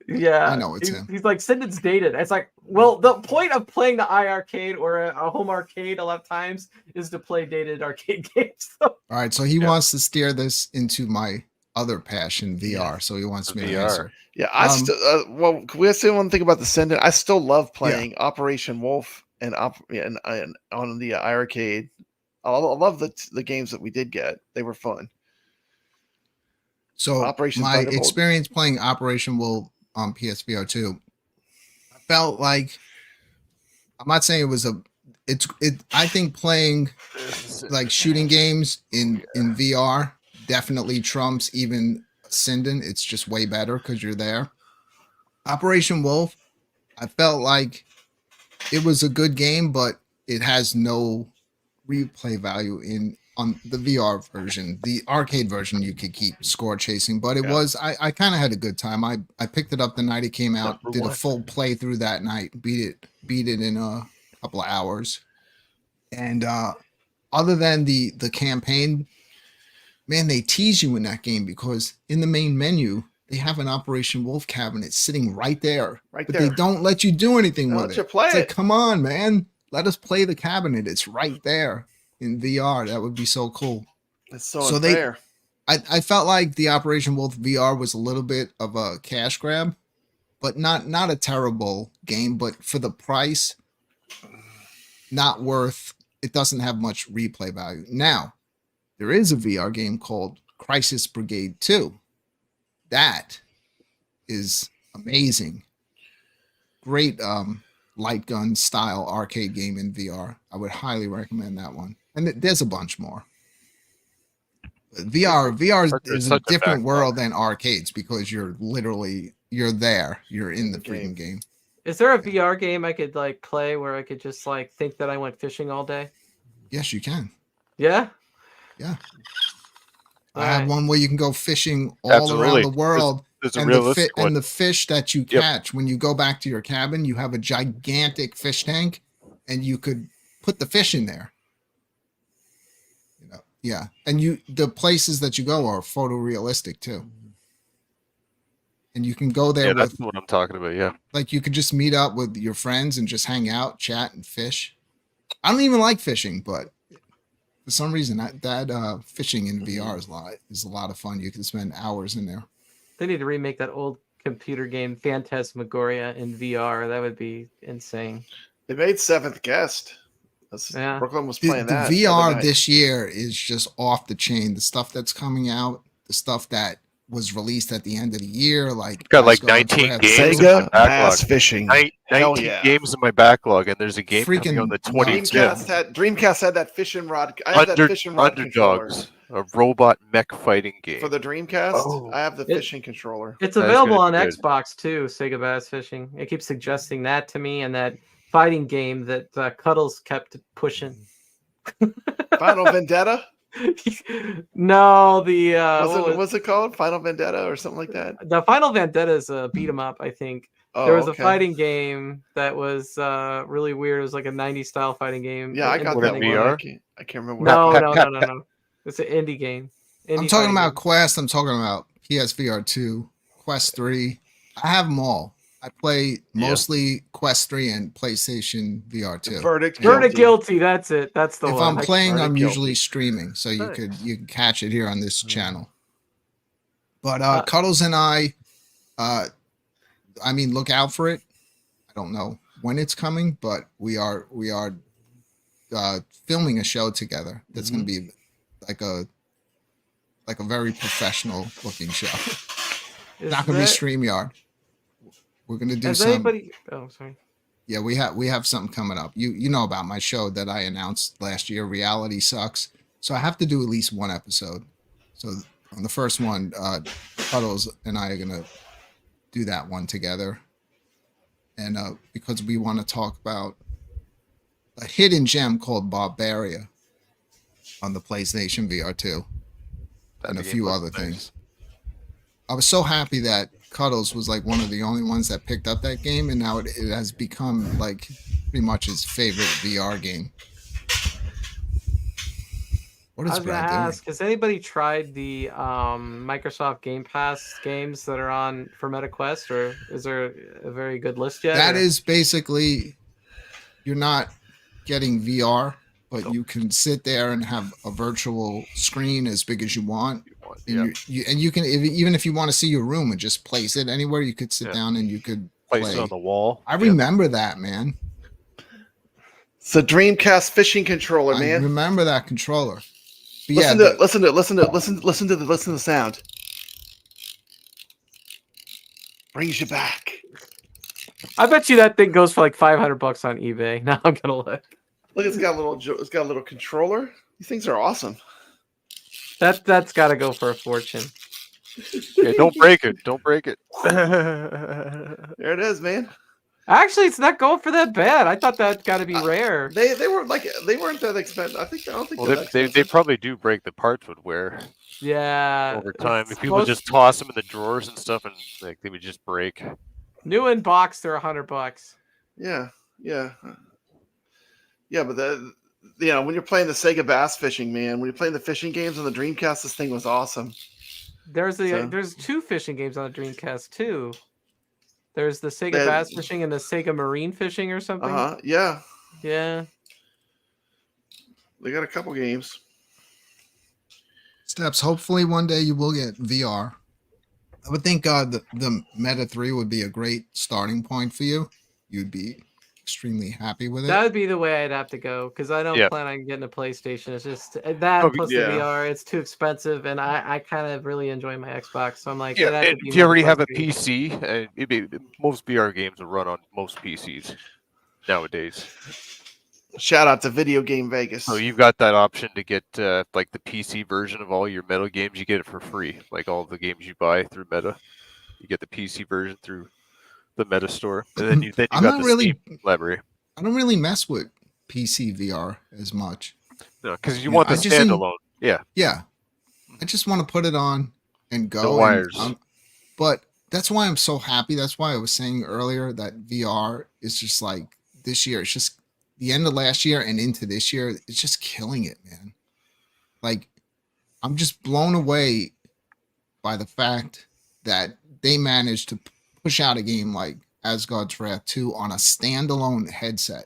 Yeah, I know it's him. He's like, Sindon's dated. It's like, well, the point of playing the iArcade or a home arcade a lot of times is to play dated arcade games. All right, so he wants to steer this into my other passion, VR. So he wants me to answer. Yeah, I still. Well, can we say one thing about the Sindon? I still love playing Operation Wolf and on the iArcade. I love the games that we did get. They were fun. So my experience playing Operation Wolf on PSVR 2, I felt like, I'm not saying it was I think playing like shooting games in VR definitely trumps even Sinden. It's just way better because you're there. Operation Wolf, I felt like it was a good game, but it has no replay value on the VR version. The arcade version you could keep score chasing, but it was I kind of had a good time. I picked it up the night it came out, did a full playthrough that night, beat it in a couple of hours. And other than the campaign, man, they tease you in that game because in the main menu they have an Operation Wolf cabinet sitting right there, but they don't let you do anything with it. You play it's it. like, come on, man, let us play the cabinet. It's right there in VR. That would be so cool. It's so unfair. I felt like the Operation Wolf VR was a little bit of a cash grab, but not a terrible game. But for the price, not worth. It doesn't have much replay value. Now, there is a VR game called Crisis Brigade 2. That is amazing. Great light gun style arcade game in VR. I would highly recommend that one. And there's a bunch more. VR is a different world than arcades because you're there. You're in the freaking game. Is there a VR game I could like play where I could just like think that I went fishing all day? Yes, you can. Yeah? Yeah. All I have right. one where you can go fishing all around the world. And the fish that you catch when you go back to your cabin, you have a gigantic fish tank and you could put the fish in there. Yeah. And the places that you go are photorealistic too. And you can go there. Yeah, that's what I'm talking about. Yeah. Like you could just meet up with your friends and just hang out, chat, and fish. I don't even like fishing, but for some reason that fishing in VR is a lot of fun. You can spend hours in there. They need to remake that old computer game Phantasmagoria in VR. That would be insane. They made Seventh Guest. Brooklyn was playing that. The VR this year is just off the chain. The stuff that's coming out, the stuff that was released at the end of the year, like got like 19 games. Sega Bass Fishing. 19 games in my backlog, and there's a game coming on the 25th. Dreamcast had that fishing rod. I have that fishing rod Underdogs, a robot mech fighting game for the Dreamcast. I have the fishing controller. It's available on Xbox too. Sega Bass Fishing. It keeps suggesting that to me, and that fighting game that Cuddles kept pushing. Final Vendetta. No, the what's it called? Final Vendetta or something like that. The Final Vendetta is a beat 'em up, I think. There was a fighting game that was really weird. It was like a 90s style fighting game. Yeah, I got that VR. I can't remember. No. It's an indie game. I'm talking about Quest. I'm talking about PSVR 2, Quest 3. I have them all. I play mostly Quest 3 and PlayStation VR 2. Verdict Guilty. That's it. That's the one. If I'm playing, I'm usually streaming, so you can catch it here on this channel. But Cuddles and I mean, look out for it. I don't know when it's coming, but we are filming a show together. That's going to be like a very professional looking show. It's not going to be StreamYard. We're going to do Oh, sorry. Yeah, we have something coming up. You know about my show that I announced last year, Reality Sucks. So I have to do at least one episode. So on the first one, Cuddles and I are going to do that one together. And because we want to talk about a hidden gem called Barbaria on the PlayStation VR 2 and a few other things. I was so happy that Cuddles was like one of the only ones that picked up that game, and now it has become like pretty much his favorite VR game. What is Brad doing? Has anybody tried the Microsoft Game Pass games that are on for MetaQuest, or is there a very good list yet? That is basically, you're not getting VR, but you can sit there and have a virtual screen as big as you want. And you can even if you want to see your room and just place it anywhere, you could sit down and you could place it on the wall. I remember that, man. It's a Dreamcast fishing controller, man. I remember that controller. Listen to the sound. Brings you back. I bet you that thing goes for like $500 on eBay. Now I'm gonna look. Look, it's got a little controller. These things are awesome. That's got to go for a fortune. Yeah, don't break it. Don't break it. There it is, man. Actually, it's not going for that bad. I thought that got to be rare. They weren't that expensive. I don't think Well, they're that they expensive. probably do break. The parts would wear Yeah. over time. it's If people most- just toss them in the drawers and stuff, and like they would just break. New in box, they're $100. Yeah. But when you're playing the Sega Bass Fishing, man, when you're playing the fishing games on the Dreamcast, this thing was awesome. There's So- there's 2 fishing games on the Dreamcast too. There's the Sega Bass Fishing and the Sega Marine Fishing or something. Yeah. Yeah. They got a couple games. Steps, hopefully one day you will get VR. I would think the Meta 3 would be a great starting point for you. You'd be extremely happy with it. That would be the way I'd have to go because I don't Yeah. plan on getting a PlayStation. It's just that Oh, plus yeah. the VR. It's too expensive, and I kind of really enjoy my Xbox. So I'm like, Yeah, it'd have to and be if you my already have a PlayStation. PC, most VR games will run on most PCs nowadays. Shout out to Video Game Vegas. So you've got that option to get like the PC version of all your Meta games. You get it for free, like all the games you buy through Meta. You get the PC version through the Meta store, and then you I'm got not the really- Steam library. I don't really mess with PC VR as much. No, because you Yeah, want the I just didn't- standalone. Yeah, Yeah, I just want to put it on and go. the wires. But that's why I'm so happy. That's why I was saying earlier that VR is just like this year. It's just the end of last year and into this year. It's just killing it, man. Like I'm just blown away by the fact that they managed to push out a game like Asgard's Wrath 2 on a standalone headset.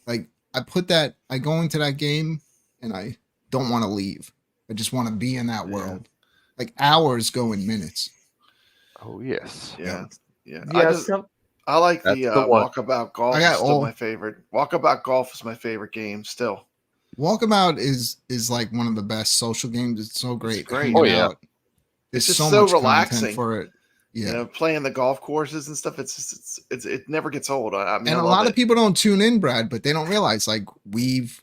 Like I go into that game and I don't want to leave. I just want to be in that world. Like hours go in minutes. Oh yes. Yeah. Yeah, I like That's the the one. Walkabout Golf. I got Is still all- my favorite. Walkabout Golf is my favorite game still. Walkabout is like one of the best social games. It's so great. great. hanging Oh, yeah. out. There's It's just so so much relaxing. content for it. Yeah. You know, playing the golf courses and stuff. It never gets old. I mean, And I a love lot it. of people don't tune in, Brad, but they don't realize like we've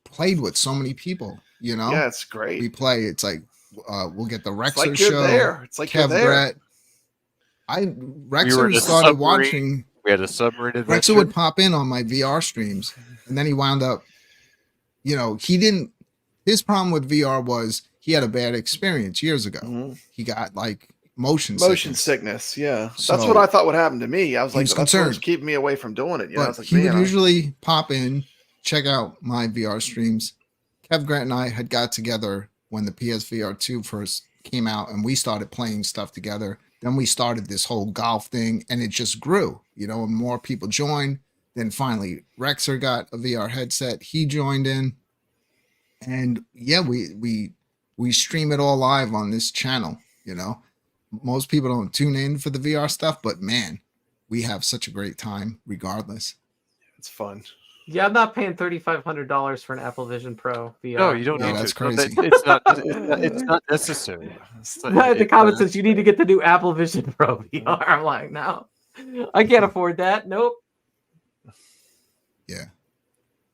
played with so many people, you know? Yeah, it's great. We play. It's like we'll get the It's Rexer like you're show. there. It's like you're there. kevgret. were in Rexer a started submarine. watching. We had a submarine adventure. Rexer would pop in on my VR streams, and then he wound up, he didn't. His problem with VR was he had a bad experience years ago. Mhm. He got like motion Sickness. Yeah, that's So- what I thought would happen to me. I was He like, was that's what was concerned. keeping me away from doing it. You know, I was But like, he would man, usually pop in, check out my VR streams. kevgret and I had got together when the PSVR 2 first came out, and we started playing stuff together. Then we started this whole golf thing, and it just grew, and more people joined. Then finally, Rexer got a VR headset. He joined in, and yeah, we stream it all live on this channel. Most people don't tune in for the VR stuff, but man, we have such a great time regardless. it's fun. Yeah, I'm not paying $3,500 for an Apple Vision Pro VR. No, you don't No, need that's to. No, crazy. it's not necessary. It's not- The comment says you need to get the new Apple Vision Pro VR. I'm like, no, I can't afford that. Nope. Yeah.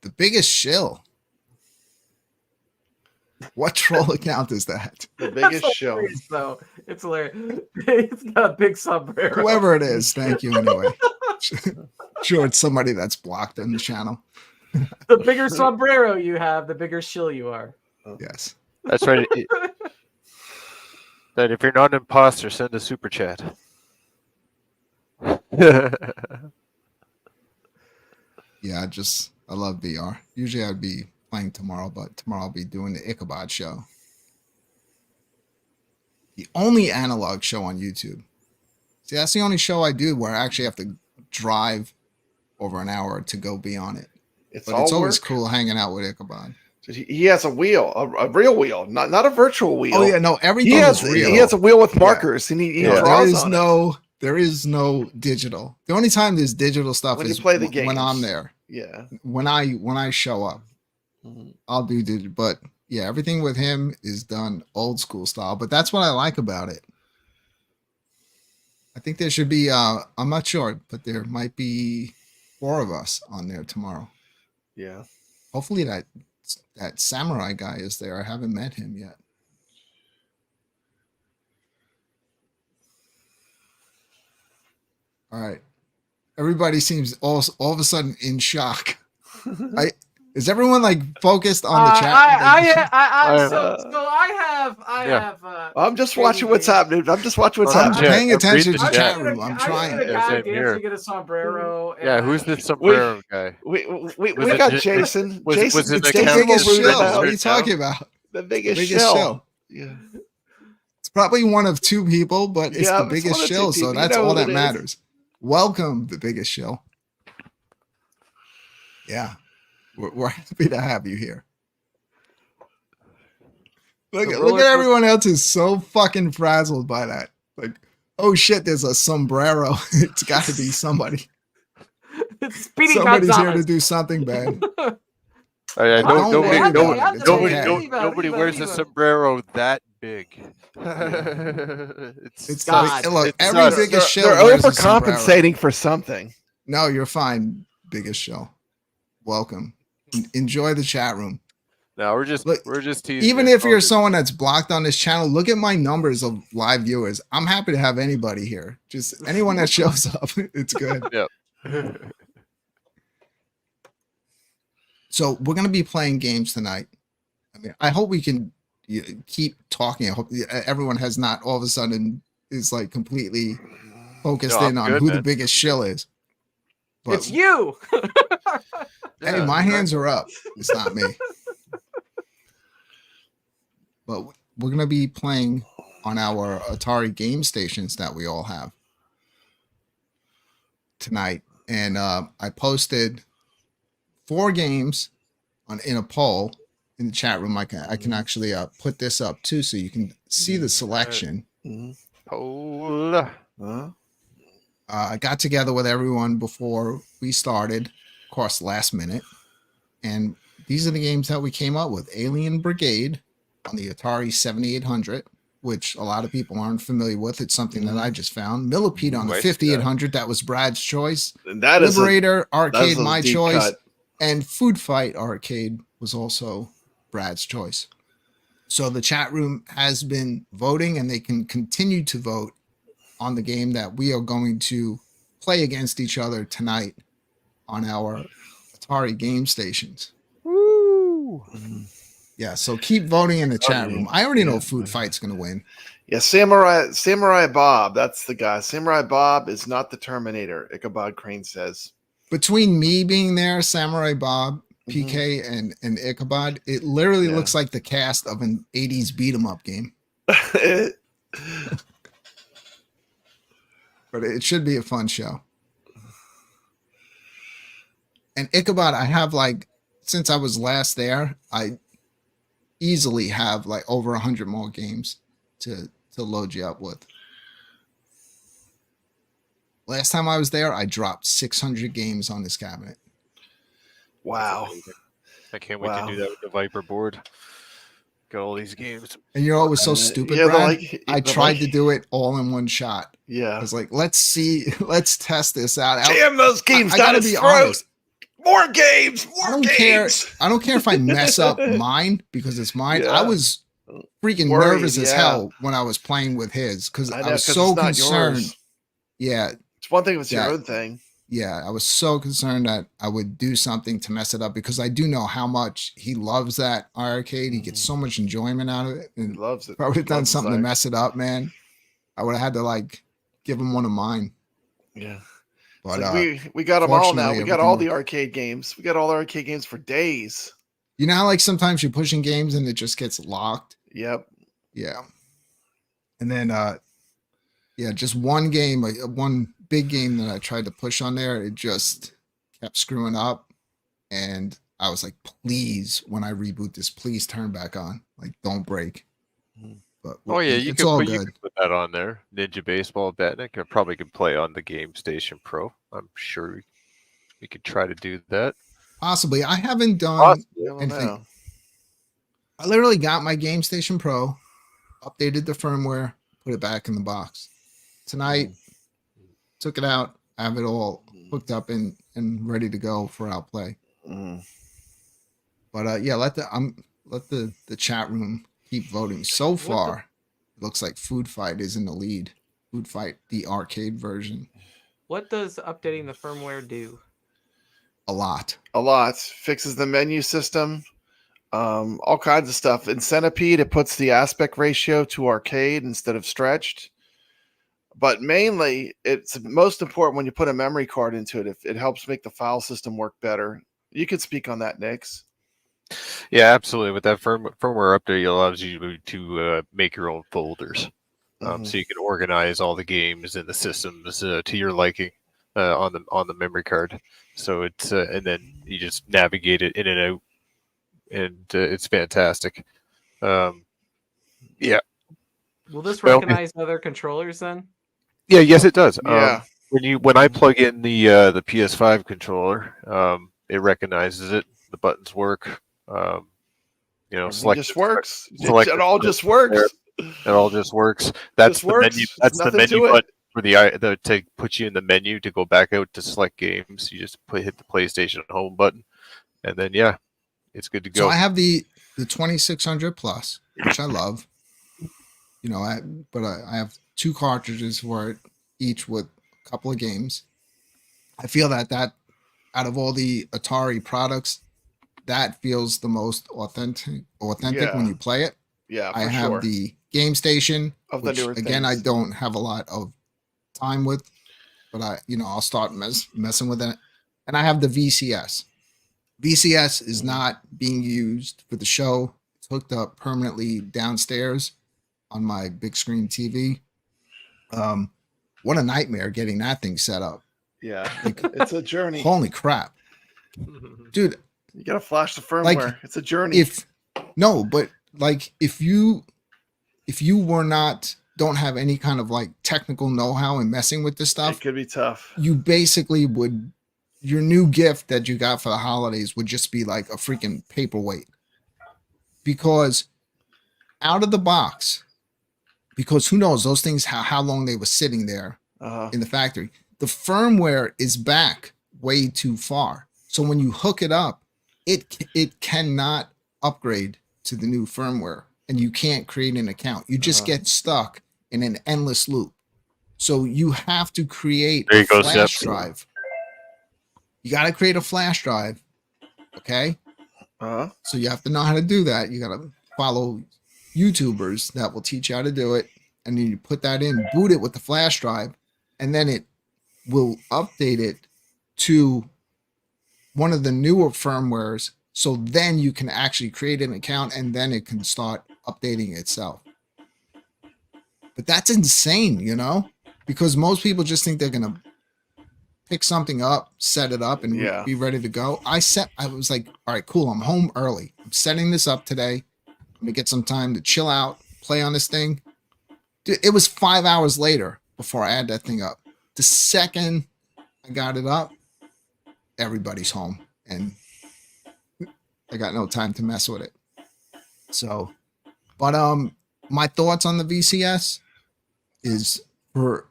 The biggest shill. What troll account is that? The biggest That's show. hilarious, though. It's hilarious. It's got a big sombrero. Whoever it is, thank you anyway. Sure, it's somebody that's blocked on the channel. The bigger sombrero you have, the bigger shill you are. Yes. That's right. That if you're not an imposter, send a super chat. Yeah, I love VR. Usually I'd be playing tomorrow, but tomorrow I'll be doing the Ichabod show. The only analog show on YouTube. See, that's the only show I do where I actually have to drive over an hour to go be on it. It's But all it's always work. cool hanging out with Ichabod. He has a wheel, a real wheel, not a virtual wheel. Oh yeah, no, everything he has is real. he has a wheel with markers, and he There draws is on it. there is no digital. The only time there's digital stuff When you is play the when I'm games. there. Yeah. When I show up, Mhm. I'll do digital. But yeah, everything with him is done old school style. But that's what I like about it. I think there should be I'm not sure, but there might be 4 of us on there tomorrow. Yeah. Hopefully that samurai guy is there. I haven't met him yet. All right. Everybody seems all of a sudden in shock. Is everyone like focused on the chat? I'm just watching what's happening. I'm just watching what's I'm happening. paying I'm attention reading to the the chat chat. room. I'm trying. Yeah, same here. You get a sombrero. Yeah, who's the sombrero guy? We Was it got ju- Jason. was it Jason, the It's the camera biggest will root it show. out. What are you talking about? The biggest, biggest show. Yeah. It's probably one of two people, but it's Yeah, the it's biggest one of two show, so people. You that's know all who that it is. matters. Welcome, the biggest show. Yeah, we're happy to have you here. Look at everyone else is so fucking frazzled by that. Like, oh shit, there's a sombrero. It's got to be somebody. Speedy Somebody's here Gonzalez. to do something bad. Nobody wears a sombrero that big. It's God. look, it's every us. biggest show. They're wears a sombrero. overcompensating for something. No, you're fine. Biggest show. Welcome. Enjoy the chat room. No, we're just teasing. Even you. if you're someone that's blocked on this channel, look at my numbers of live viewers. I'm happy to have anybody here. Just anyone that shows up. It's good. Yep. So we're going to be playing games tonight. I mean, I hope we can keep talking. I hope everyone has not all of a sudden is like completely focused in on who the biggest shill is. But, It's you. hey, my hands are up. It's not me. But we're going to be playing on our Atari game stations that we all have tonight. And I posted 4 games in a poll in the chat room. I can actually put this up too so you can see the selection. Poll. I got together with everyone before we started, of course, last minute. And these are the games that we came up with. Alien Brigade on the Atari 7800, which a lot of people aren't familiar with. It's something that I just found. Millipede on the 5800, that was Brad's choice. That Liberator Arcade, my choice. Cut. And Food Fight Arcade was also Brad's choice. So the chat room has been voting, and they can continue to vote on the game that we are going to play against each other tonight on our Atari game stations. Woo! Yeah, so keep voting in the chat room. I already know Food Fight's going to win. Yeah, Samurai Bob, that's the guy. Samurai Bob is not the Terminator, Ichabod Crane says. Between me being there, Samurai Bob, PK, and Ichabod, it literally looks like the cast of an 80s beat-em-up game. But it should be a fun show. And Ichabod, I have since I was last there, I easily have over 100 more games to load you up with. Last time I was there, I dropped 600 games on this cabinet. Wow. I can't wait to do that with the Viper board. Got all these games. And you know what was so stupid, Brad? I tried to do it all in one shot. Yeah. I was like, let's test this out. Jam those games down his throat. Honest. More games. I don't care if I mess up mine because it's mine. I was freaking nervous as hell when I was playing with his because I was so concerned. Yours. Yeah. It's one thing if it's your own thing. Yeah, I was so concerned that I would do something to mess it up because I do know how much he loves that arcade. He gets so much enjoyment out of it. And he loves it. If I would have done something to mess it up, man, I would have had to give him one of mine. Yeah. But we got them all now. We got all the arcade games. We got all the arcade games for days. You know how sometimes you're pushing games and it just gets locked? Yep. Yeah. And then just one game, one big game that I tried to push on there, it just kept screwing up. And I was like, please, when I reboot this, please turn back on. Don't break. But you can put that on there. Ninja Baseball Batnik. I probably could play on the Game Station Pro. I'm sure we could try to do that. Possibly. I haven't done anything. I literally got my Game Station Pro, updated the firmware, put it back in the box. Tonight, took it out, have it all hooked up and ready to go for outplay. But yeah, let the chat room keep voting. So far, it looks like Food Fight is in the lead. Food Fight, the arcade version. What does updating the firmware do? A lot. A lot. Fixes the menu system. All kinds of stuff. In Centipede, it puts the aspect ratio to arcade instead of stretched. But mainly, it's most important when you put a memory card into it. If it helps make the file system work better. You could speak on that, Nix. Yeah, absolutely. With that firmware update, it allows you to make your own folders, so you can organize all the games and the systems to your liking on the memory card. So it's and then you just navigate it in and out, and it's fantastic. Yeah. Will this Well, recognize other controllers then? Yeah, yes, it does. Yeah. When I plug in the PS5 controller, it recognizes it. The buttons work. Everything just works. Select It all just works. It all just works. That's Just the works. menu. That's the Nothing menu to it. button for the to put you in the menu to go back out to select games. You just hit the PlayStation Home button, and then yeah, it's good to go. So I have the 2600 plus, which I love. But I have 2 cartridges for it, each with a couple of games. I feel that out of all the Atari products, that feels the most authentic when you play it. Yeah, for I have sure. the Game Station, Of the which newer again I things. don't have a lot of time with, but I'll start messing with it. And I have the VCS. VCS is not being used for the show. It's hooked up permanently downstairs on my big screen TV. What a nightmare getting that thing set up. Yeah, it's a journey. Holy crap. Dude, You gotta flash the firmware. It's a journey. If you don't have any kind of like technical know-how in messing with this stuff, it could be tough. you basically would, your new gift that you got for the holidays would just be like a freaking paperweight. Because out of the box, because who knows those things, how long they were sitting there in the factory. The firmware is back way too far. So when you hook it up, it cannot upgrade to the new firmware, and you can't create an account. You just get stuck in an endless loop. So you have to create a flash drive. You got to create a flash drive. Okay. So you have to know how to do that. You got to follow YouTubers that will teach you how to do it. And then you put that in, boot it with the flash drive, and then it will update it to one of the newer firmwares. So then you can actually create an account, and then it can start updating itself. But that's insane, because most people just think they're going to pick something up, set it up, and be ready to go. I was like, all right, cool. I'm home early. I'm setting this up today. I'm going to get some time to chill out, play on this thing. Dude, it was 5 hours later before I had that thing up. The second I got it up, everybody's home, and I got no time to mess with it. So, but my thoughts on the VCS is for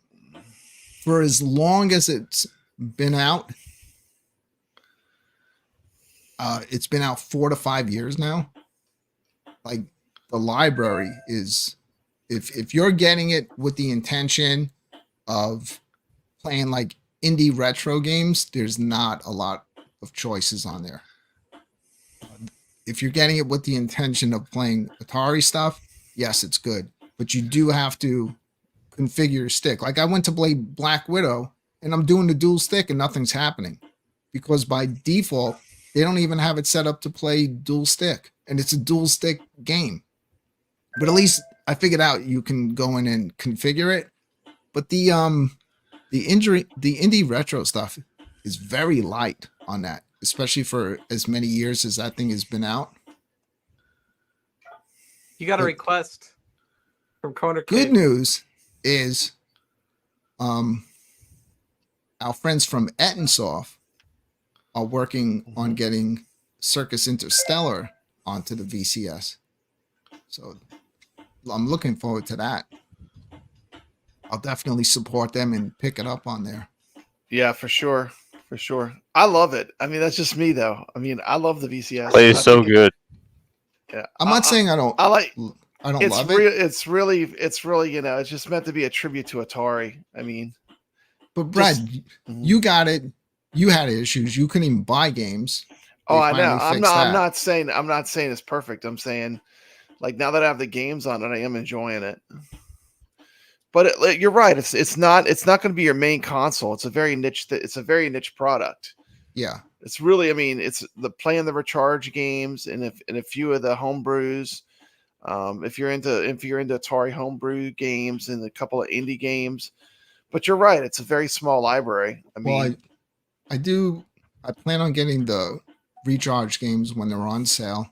as long as it's been out, it's been out 4 to 5 years now. Like, the library is, if you're getting it with the intention of playing like indie retro games, there's not a lot of choices on there. If you're getting it with the intention of playing Atari stuff, yes, it's good. But you do have to configure your stick. Like, I went to play Black Widow, and I'm doing the dual stick, and nothing's happening. Because by default, they don't even have it set up to play dual stick. And it's a dual stick game. But at least I figured out you can go in and configure it. But the indie retro stuff is very light on that, especially for as many years as that thing has been out. You got a request from Corner Kid. Good news is our friends from Ettensoft are working on getting Circus Interstellar onto the VCS. So I'm looking forward to that. I'll definitely support them and pick it up on there. Yeah, for sure. For sure. I love it. I mean, that's just me though. I mean, I love the VCS. Plays I so think good. Yeah. I'm not saying I don't. I like I don't it's love real. it. It's really, it's just meant to be a tribute to Atari. I mean, But Brad, Mhm. you got it. You had issues. You couldn't even buy games. Oh, They I know. finally fixed I'm that. not saying it's perfect. I'm saying, like, now that I have the games on it, I am enjoying it. But you're right. It's not going to be your main console. It's a very niche. It's a very niche product. Yeah. It's really. I mean, it's playing the recharge games and a few of the homebrews. If you're into Atari homebrew games and a couple of indie games. But you're right. It's a very small library. I mean, Well, I plan on getting the recharge games when they're on sale.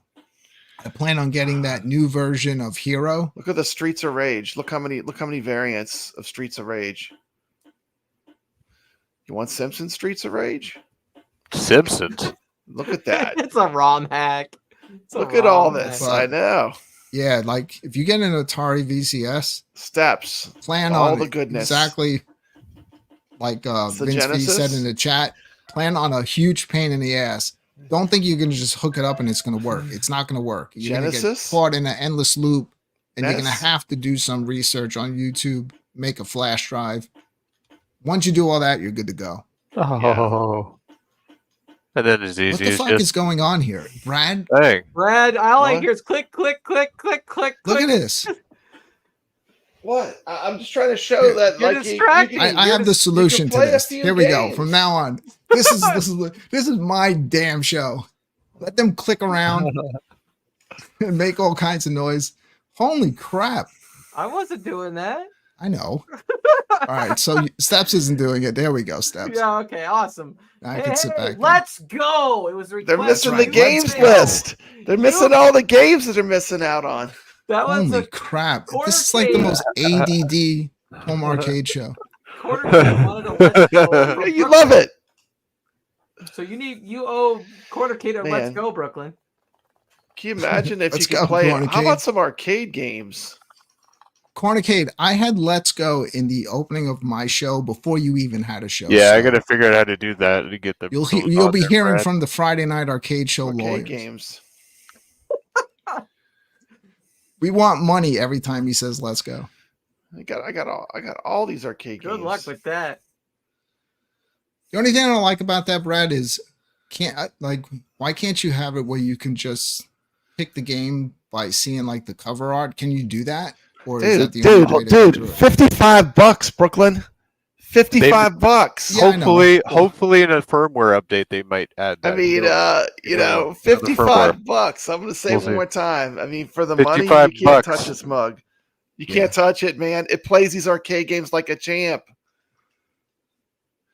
I plan on getting that new version of Hero. look at the Streets of Rage. Look how many variants of Streets of Rage. You want Simpsons Streets of Rage? Simpsons. Look at that. It's a ROM hack. Look at all this. hack. I know. Yeah, like if you get an Atari VCS, Steps. plan All on the it goodness. exactly like It's the Vince V said Genesis. in the chat. Plan on a huge pain in the ass. Don't think you're gonna just hook it up and it's gonna work. It's not gonna work. You're gonna get Genesis? caught in an endless loop, and you're gonna Menace? have to do some research on YouTube, make a flash drive. Once you do all that, you're good to go. Oh. And then as What easy the as fuck just is going on here, Brad? bang. Brad, all I What? hear is click, click, click, click, click, Look click. at this. What? I'm just trying to show that You're like distracting. I have the solution to play a this. few Here we go. games. From now on, this is my damn show. Let them click around and make all kinds of noise. Holy crap! I wasn't doing that. I know. All right, so Steps isn't doing it. There we go, Steps. Yeah, okay, awesome. I can sit back. Let's go. It was They're requested. missing right. the games Let's go. list. They're missing all the games that they're missing out on. That was Holy a crap! quarter This is like the page. most ADD home arcade show. quarter K wanted a let's go. Yeah, from you Brooklyn. love it. So you owe quarter K to Let's Man. Go, Brooklyn. Can you imagine if Let's you could go, play it? How Cornicade. about some arcade games? Cornicade, I had Let's Go in the opening of my show before you even had a show. Yeah, I so gotta figure out how to do that to get the. You'll be hearing from the Friday Night Arcade Show Arcade lawyers. games. We want money every time he says "Let's go." I got all these arcade Good games. luck with that. The only thing I don't like about that, Brad, is why can't you have it where you can just pick the game by seeing like the cover art? Can you do that, or is that the only way to go through it? $55, Brooklyn. $55. Yeah, I know. Hopefully, in a firmware update, they might add that. I mean, Yeah, $55. I'm gonna say We'll it one see. more time. I mean, for the money, you 55 can't bucks. touch this mug. You Yeah. can't touch it, man. It plays these arcade games like a champ.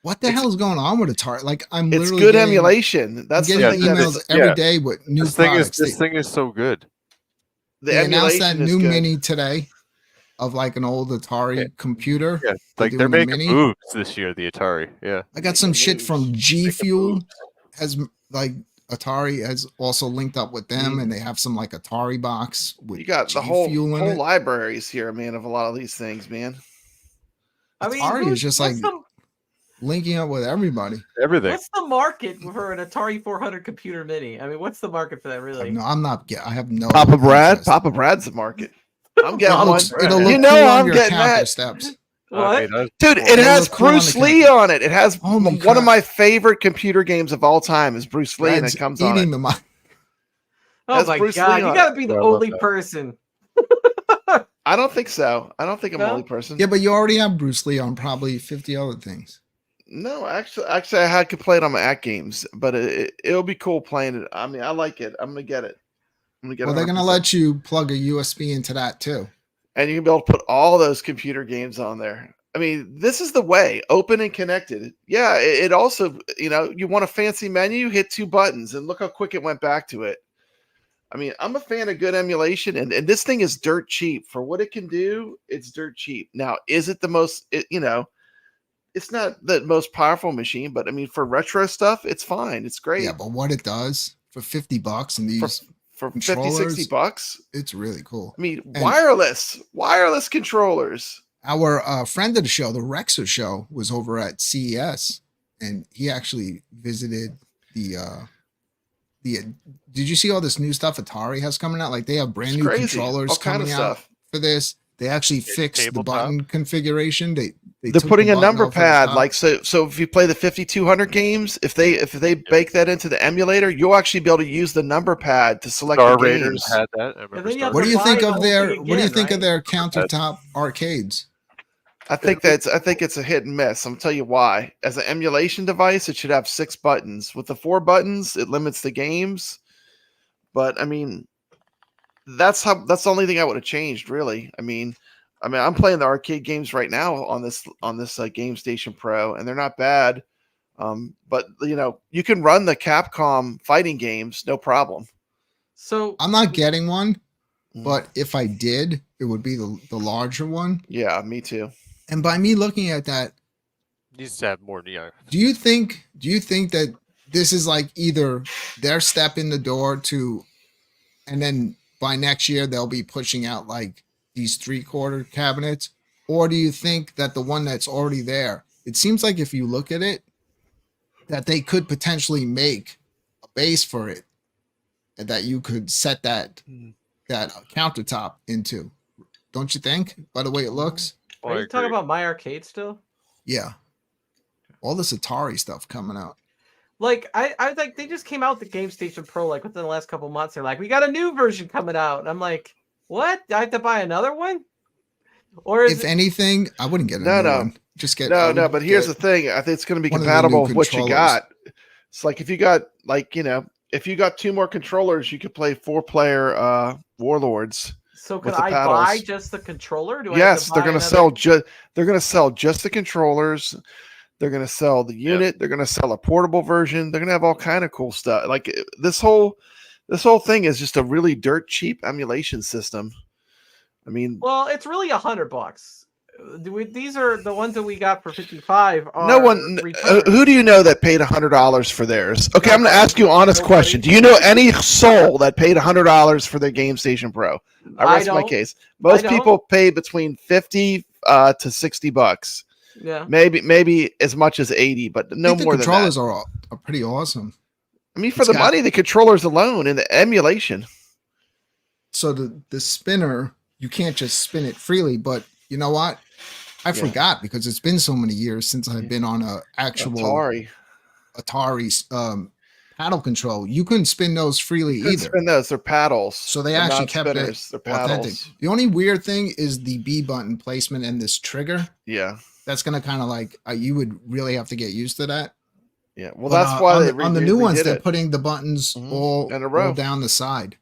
What the hell is going on with Atari? Like, I'm It's literally good getting, emulation. That's I'm the getting thing. that emails is- every yeah. day with new this thing products. is so good. The They announced that emulation is new good. mini today of like an old Atari Yeah. computer. Yeah, like doing they're a making mini. moves this year. The Atari. Yeah. I got some Making shit moves. from G Making Fuel. moves. Has like Atari has also linked up with them, and they have some like Atari box with You got the G whole Fuel in it. libraries here, man, of a lot of these things, man. I mean, Atari is just what's like linking up with everybody. Everything. what's the market for an Atari 400 computer mini? I mean, what's the market for that really? No, I'm not. I have no. Papa interest. Brad's the market. I'm getting It'll one. look, it'll look You cool know on I'm your getting counter that. steps. What? I mean, Dude, It'll it has look cool on Bruce the Lee counter. on it. It has Holy one crap. of my favorite computer games of all time is Bruce Lee, and Brad's it comes on eating it. the mic. Oh That's my Bruce god, Lee you on gotta be the Yeah, I love only that. person. I don't think so. I don't think I'm the No? only person. Yeah, but you already have Bruce Lee on probably 50 other things. No, actually, I could play it on my Act games, but it'll be cool playing it. I mean, I like it. I'm gonna get it. I'm gonna get. Well, they're gonna 100%. let you plug a USB into that too. And you can be able to put all those computer games on there. I mean, this is the way, open and connected. Yeah, it also, you want a fancy menu, hit 2 buttons, and look how quick it went back to it. I mean, I'm a fan of good emulation, and this thing is dirt cheap. For what it can do, it's dirt cheap. Now, is it the most, it's not the most powerful machine, but I mean, for retro stuff, it's fine. It's great. Yeah, but what it does for $50 and these, For 50, controllers, 60 bucks. it's really cool. I mean, And- wireless controllers. Our friend of the show, the Rexer show, was over at CES, and he actually visited the. Did you see all this new stuff Atari has coming out? Like they have brand It's new crazy. controllers All kind of coming out stuff. for this. They actually fixed the tabletop. button configuration. They're They're putting a number pad, like like so if you play the 5200 games, if they bake that into the emulator, you'll actually be able to use the number pad to select Star the Raiders games. had that. I remember then you have Star what do you to think buy of the their whole thing what do you again, think of right? their countertop arcades? I think it's a hit and miss. I'm gonna tell you why. As an emulation device, it should have 6 buttons. With the 4 buttons, it limits the games. But I mean, that's the only thing I would have changed, really. I mean, I'm playing the arcade games right now on this Game Station Pro, and they're not bad. But you can run the Capcom fighting games, no problem. So I'm not getting one, Mm. but if I did, it would be the larger one. Yeah, me too. And by me looking at that, needs to have more neon. do you think that this is like either their step in the door to, and then by next year they'll be pushing out like these 3/4 cabinets, or do you think that the one that's already there, it seems like if you look at it, that they could potentially make a base for it, and that you could set that countertop into, don't you think? By the way it looks, Oh, are I you talking agree. about My Arcade still? yeah, all this Atari stuff coming out. Like I like they just came out with the Game Station Pro like within the last couple months. They're like, we got a new version coming out. And I'm like, what? I have to buy another one? Or is If anything, I wouldn't get a No, new no. one. Just get No, but here's the thing. I think it's going to be one of the new compatible with what you controllers. got. It's like if you got if you got 2 more controllers, you could play 4-player Warlords. so could with the I buy paddles. just the controller? Do I have Yes, to they're buy going to another- sell just the controllers. They're going to sell the unit. They're going to sell a portable version. They're going to have all kind of cool stuff. Like this whole thing is just a really dirt cheap emulation system. I mean, Well, it's really $100. These are the ones that we got for 55. no one. Who do you know that paid $100 for theirs? Okay, I'm going to ask you an honest Nobody. question. Do you know any soul that paid $100 for their Game Station Pro? I rest my don't. case. Most don't. people pay between $50 to $60. Yeah. Maybe as much as 80, but no I think more the than that. controllers are pretty awesome. I mean, for It's the got- money, the controllers alone and the emulation. So the spinner, you can't just spin it freely, but you know what? I forgot because it's been so many years since I've been on a actual Atari paddle control. You couldn't spin those freely Couldn't either. spin those. They're paddles. So they They're actually not kept spinners. it They're authentic. paddles. The only weird thing is the B button placement and this trigger. Yeah. That's gonna kind of like you would really have to get used to that. Yeah. Well, But, that's why on they the, on the new ones redid they're it. putting the buttons Mhm. all In a row. all down the side.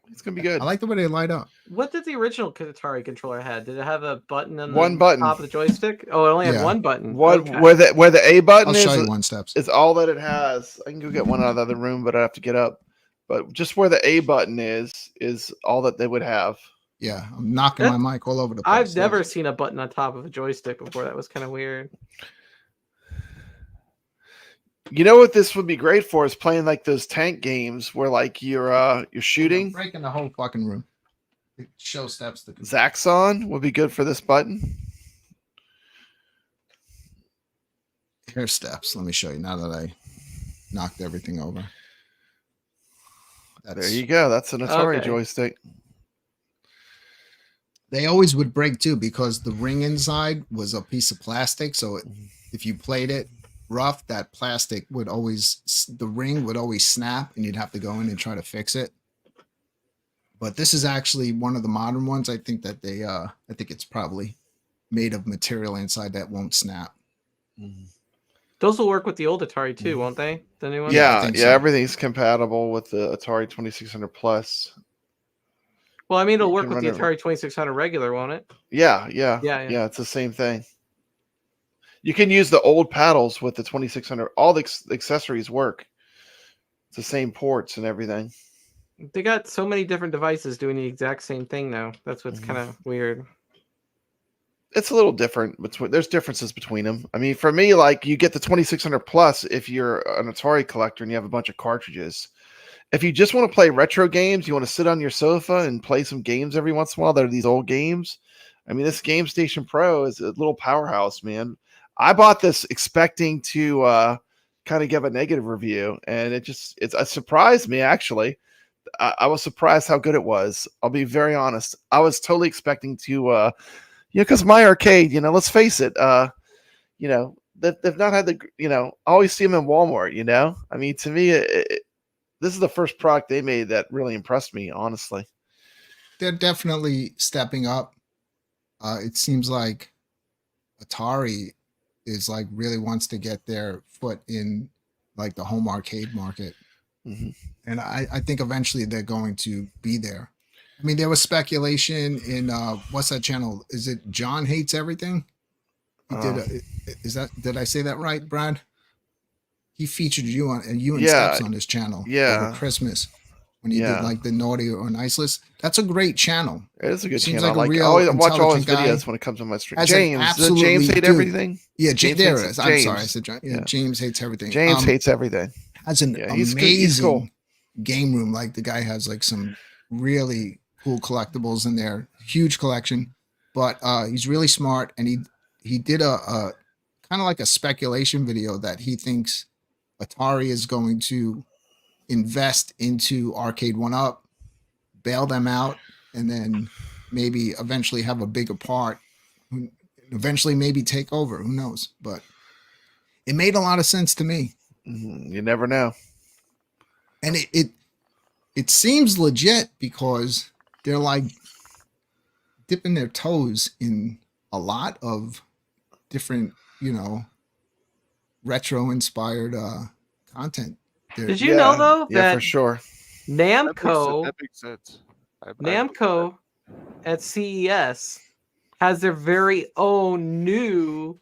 It's gonna be good. I like the way they light up. What did the original Atari controller have? Did it have a button on One the button. top of the joystick? Oh, it only had Yeah. one button. What Okay. where the A button I'll is show you one steps. is all that it has. I can go get one out of the other room, but I have to get up. But just where the A button is all that they would have. Yeah, I'm knocking my mic all over the place. I've never seen a button on top of a joystick before. That was kind of weird. You know what this would be great for is playing like those tank games where like you're shooting. breaking the whole fucking room. Show steps to Zaxxon would be good for this button. Here's steps. Let me show you now that I knocked everything over. There you go. That's an Atari Okay. joystick. They always would break too because the ring inside was a piece of plastic. So if you played it rough, that plastic would the ring would always snap and you'd have to go in and try to fix it. But this is actually one of the modern ones. I think that I think it's probably made of material inside that won't snap. Those will work with the old Atari too, won't they? The new one? I Yeah, think yeah, so. everything's compatible with the Atari 2600 Plus. Well, I mean, it'll You work can with the run it- Atari 2600 regular, won't it? Yeah, it's the same thing. You can use the old paddles with the 2600. All the accessories work. It's the same ports and everything. They got so many different devices doing the exact same thing now. That's what's kind of weird. It's a little different there's differences between them. I mean, for me, like you get the 2600 Plus if you're an Atari collector and you have a bunch of cartridges. If you just want to play retro games, you want to sit on your sofa and play some games every once in a while that are these old games. I mean, this Game Station Pro is a little powerhouse, man. I bought this expecting to kind of give a negative review, and it surprised me actually. I was surprised how good it was. I'll be very honest. I was totally expecting to, because my arcade, let's face it, they've not had the, I always see them in Walmart. I mean, to me, this is the first product they made that really impressed me, honestly. They're definitely stepping up. It seems like Atari is like really wants to get their foot in like the home arcade market. Mm-hmm. And I think eventually they're going to be there. I mean, there was speculation in what's that channel? Is it John Hates Everything? He did I say that right, Brad? He featured you and Steps on his channel over Christmas when he did like the naughty or nice list. That's a great channel. It is a good Seems channel. like a real I watch all his guy. videos when it comes on my stream. Has an James, does absolutely- James hate dude, everything? Yeah, James there hates- it is. I'm James. sorry, I said John. Yeah, Yeah. James Hates Everything. James hates everything. Has an he's amazing cool. game room. Like the guy has like some really cool collectibles in there, huge collection. But he's really smart, and he did a kind of like a speculation video that he thinks Atari is going to invest into Arcade 1-Up, bail them out, and then maybe eventually have a bigger part. Eventually, maybe take over. Who knows? But it made a lot of sense to me. You never know. And it seems legit because they're like dipping their toes in a lot of different, retro inspired content. Did you know though Yeah, that for sure. Namco That makes sense. Namco at CES has their very own new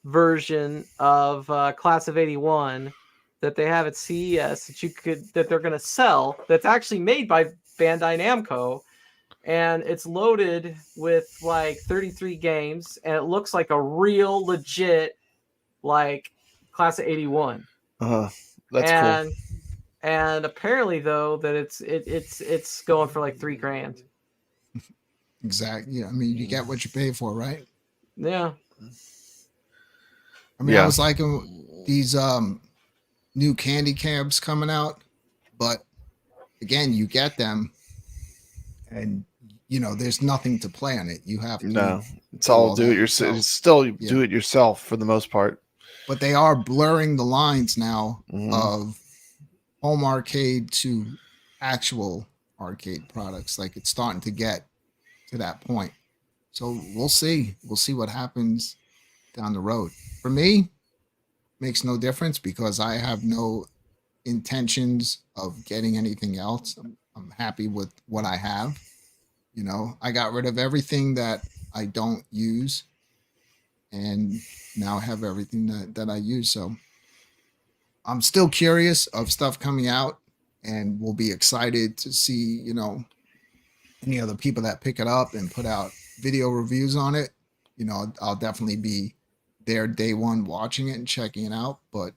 version of Class of '81 that they have at CES that they're going to sell. That's actually made by Bandai Namco, and it's loaded with like 33 games, and it looks like a real legit like Class of '81. That's cool. And apparently though that it's going for like $3,000. Exactly. Yeah, I mean, you get what you pay for, right? Yeah. I mean, I was liking these new candy cabs coming out, but again, you get them, and there's nothing to play on it. You have to. It's all do it yourself. It's still do it yourself for the most part. But they are blurring the lines now of home arcade to actual arcade products. Like it's starting to get to that point. So we'll see. We'll see what happens down the road. For me, makes no difference because I have no intentions of getting anything else. I'm happy with what I have. I got rid of everything that I don't use, and now I have everything that I use. So I'm still curious of stuff coming out, and we'll be excited to see, any other people that pick it up and put out video reviews on it. I'll definitely be there day one watching it and checking it out. But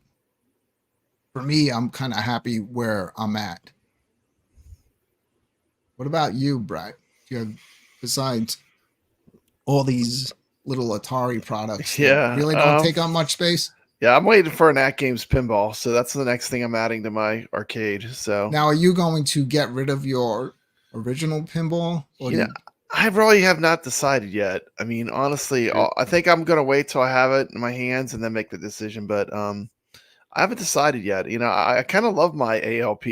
for me, I'm kind of happy where I'm at. What about you, Brad? Do you have, besides all these little Atari products, that really don't take up much space? Yeah, I'm waiting for an At Games pinball, so that's the next thing I'm adding to my arcade. So now, are you going to get rid of your original pinball? Or I really have not decided yet. I mean, honestly, I think I'm going to wait till I have it in my hands and then make the decision. But I haven't decided yet. I kind of love my ALP.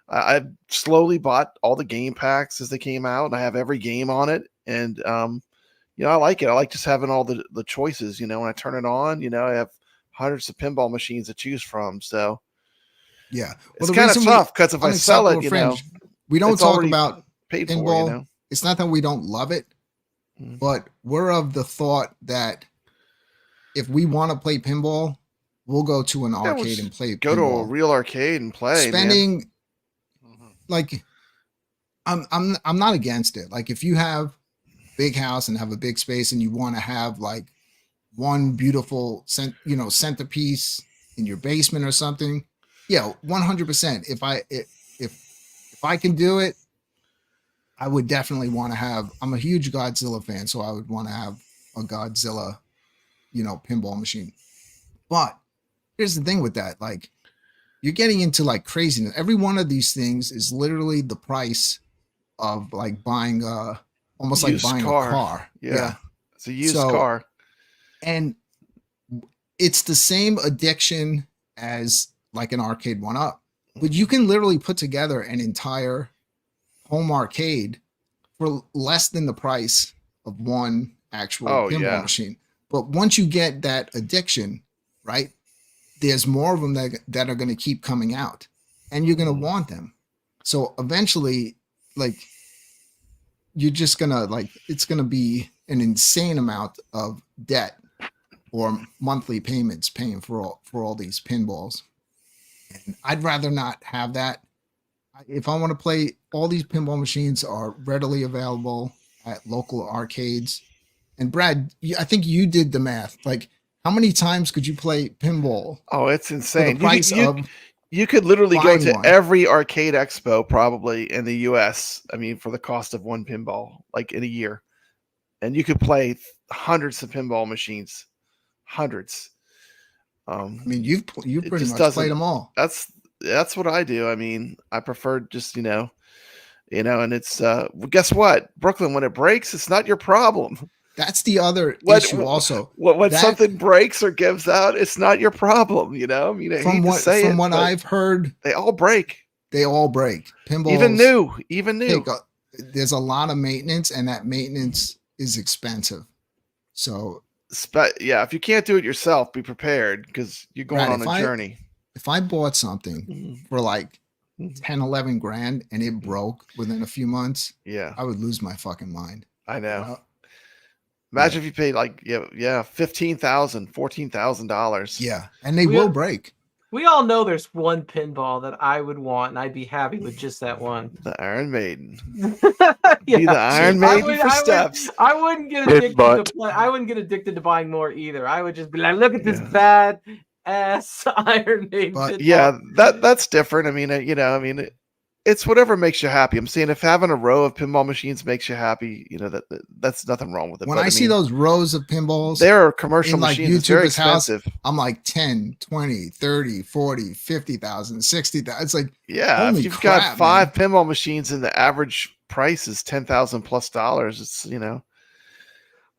I've slowly bought all the game packs as they came out, and I have every game on it. And I like it. I like just having all the choices. When I turn it on, I have hundreds of pinball machines to choose from. So yeah, it's kind of tough because if I sell it, we don't talk about paid pinball. For, It's not that we don't love it, but we're of the thought that if we want to play pinball, we'll go to an arcade and play. Go pinball. to a real arcade and play. Spending, like, I'm not against it. Like, if you have big house and have a big space and you want to have like one beautiful centerpiece in your basement or something, 100%. If I can do it, I would definitely want to have. I'm a huge Godzilla fan, so I would want to have a Godzilla pinball machine. But here's the thing with that, like you're getting into like craziness. Every one of these things is literally the price of like buying almost like Used buying car. a car. Yeah. It's a used So- car. And it's the same addiction as like an arcade 1-up. But you can literally put together an entire home arcade for less than the price of one actual pinball machine. But once you get that addiction, right, there's more of them that are going to keep coming out, and you're going to want them. So eventually, like, you're just going to, like, it's going to be an insane amount of debt or monthly payments paying for all these pinballs. And I'd rather not have that. If I want to play, all these pinball machines are readily available at local arcades. And Brad, I think you did the math. Like, how many times could you play pinball? Oh, it's insane. For the price of you could literally go to one. every arcade expo probably in the US. I mean, for the cost of one pinball, like in a year. And you could play hundreds of pinball machines. Hundreds. I mean, you've pretty just much played them all. That's what I do. I mean, I prefer just, and it's guess what? Brooklyn, when it breaks, it's not your problem. That's the other issue also. When something breaks or gives out, it's not your problem, I mean, From what I've heard, they all break. They all break. Pinballs, even new. There's a lot of maintenance, and that maintenance is expensive. So if you can't do it yourself, be prepared because you're going on a journey. If I bought something for like 10, 11 grand and it broke within a few months, I would lose my fucking mind. I know. Imagine if you paid like $15,000, $14,000. Yeah, and they will break. We all know there's one pinball that I would want, and I'd be happy with just that one. The Iron Maiden. Yeah. Be the Iron Maiden for steps. I wouldn't get addicted to play. I wouldn't get addicted to buying more either. I would just be like, look at this bad ass Iron Maiden. But pinball. that's different. I mean, it's whatever makes you happy. I'm saying if having a row of pinball machines makes you happy, that's nothing wrong with it. When I see those rows of pinballs, there are commercial in like machines. It's very YouTuber's house, expensive. I'm like 10, 20, 30, 40, 50,000, 60,000. It's like, if you've got 5 pinball machines and the average price is $10,000 plus, it's,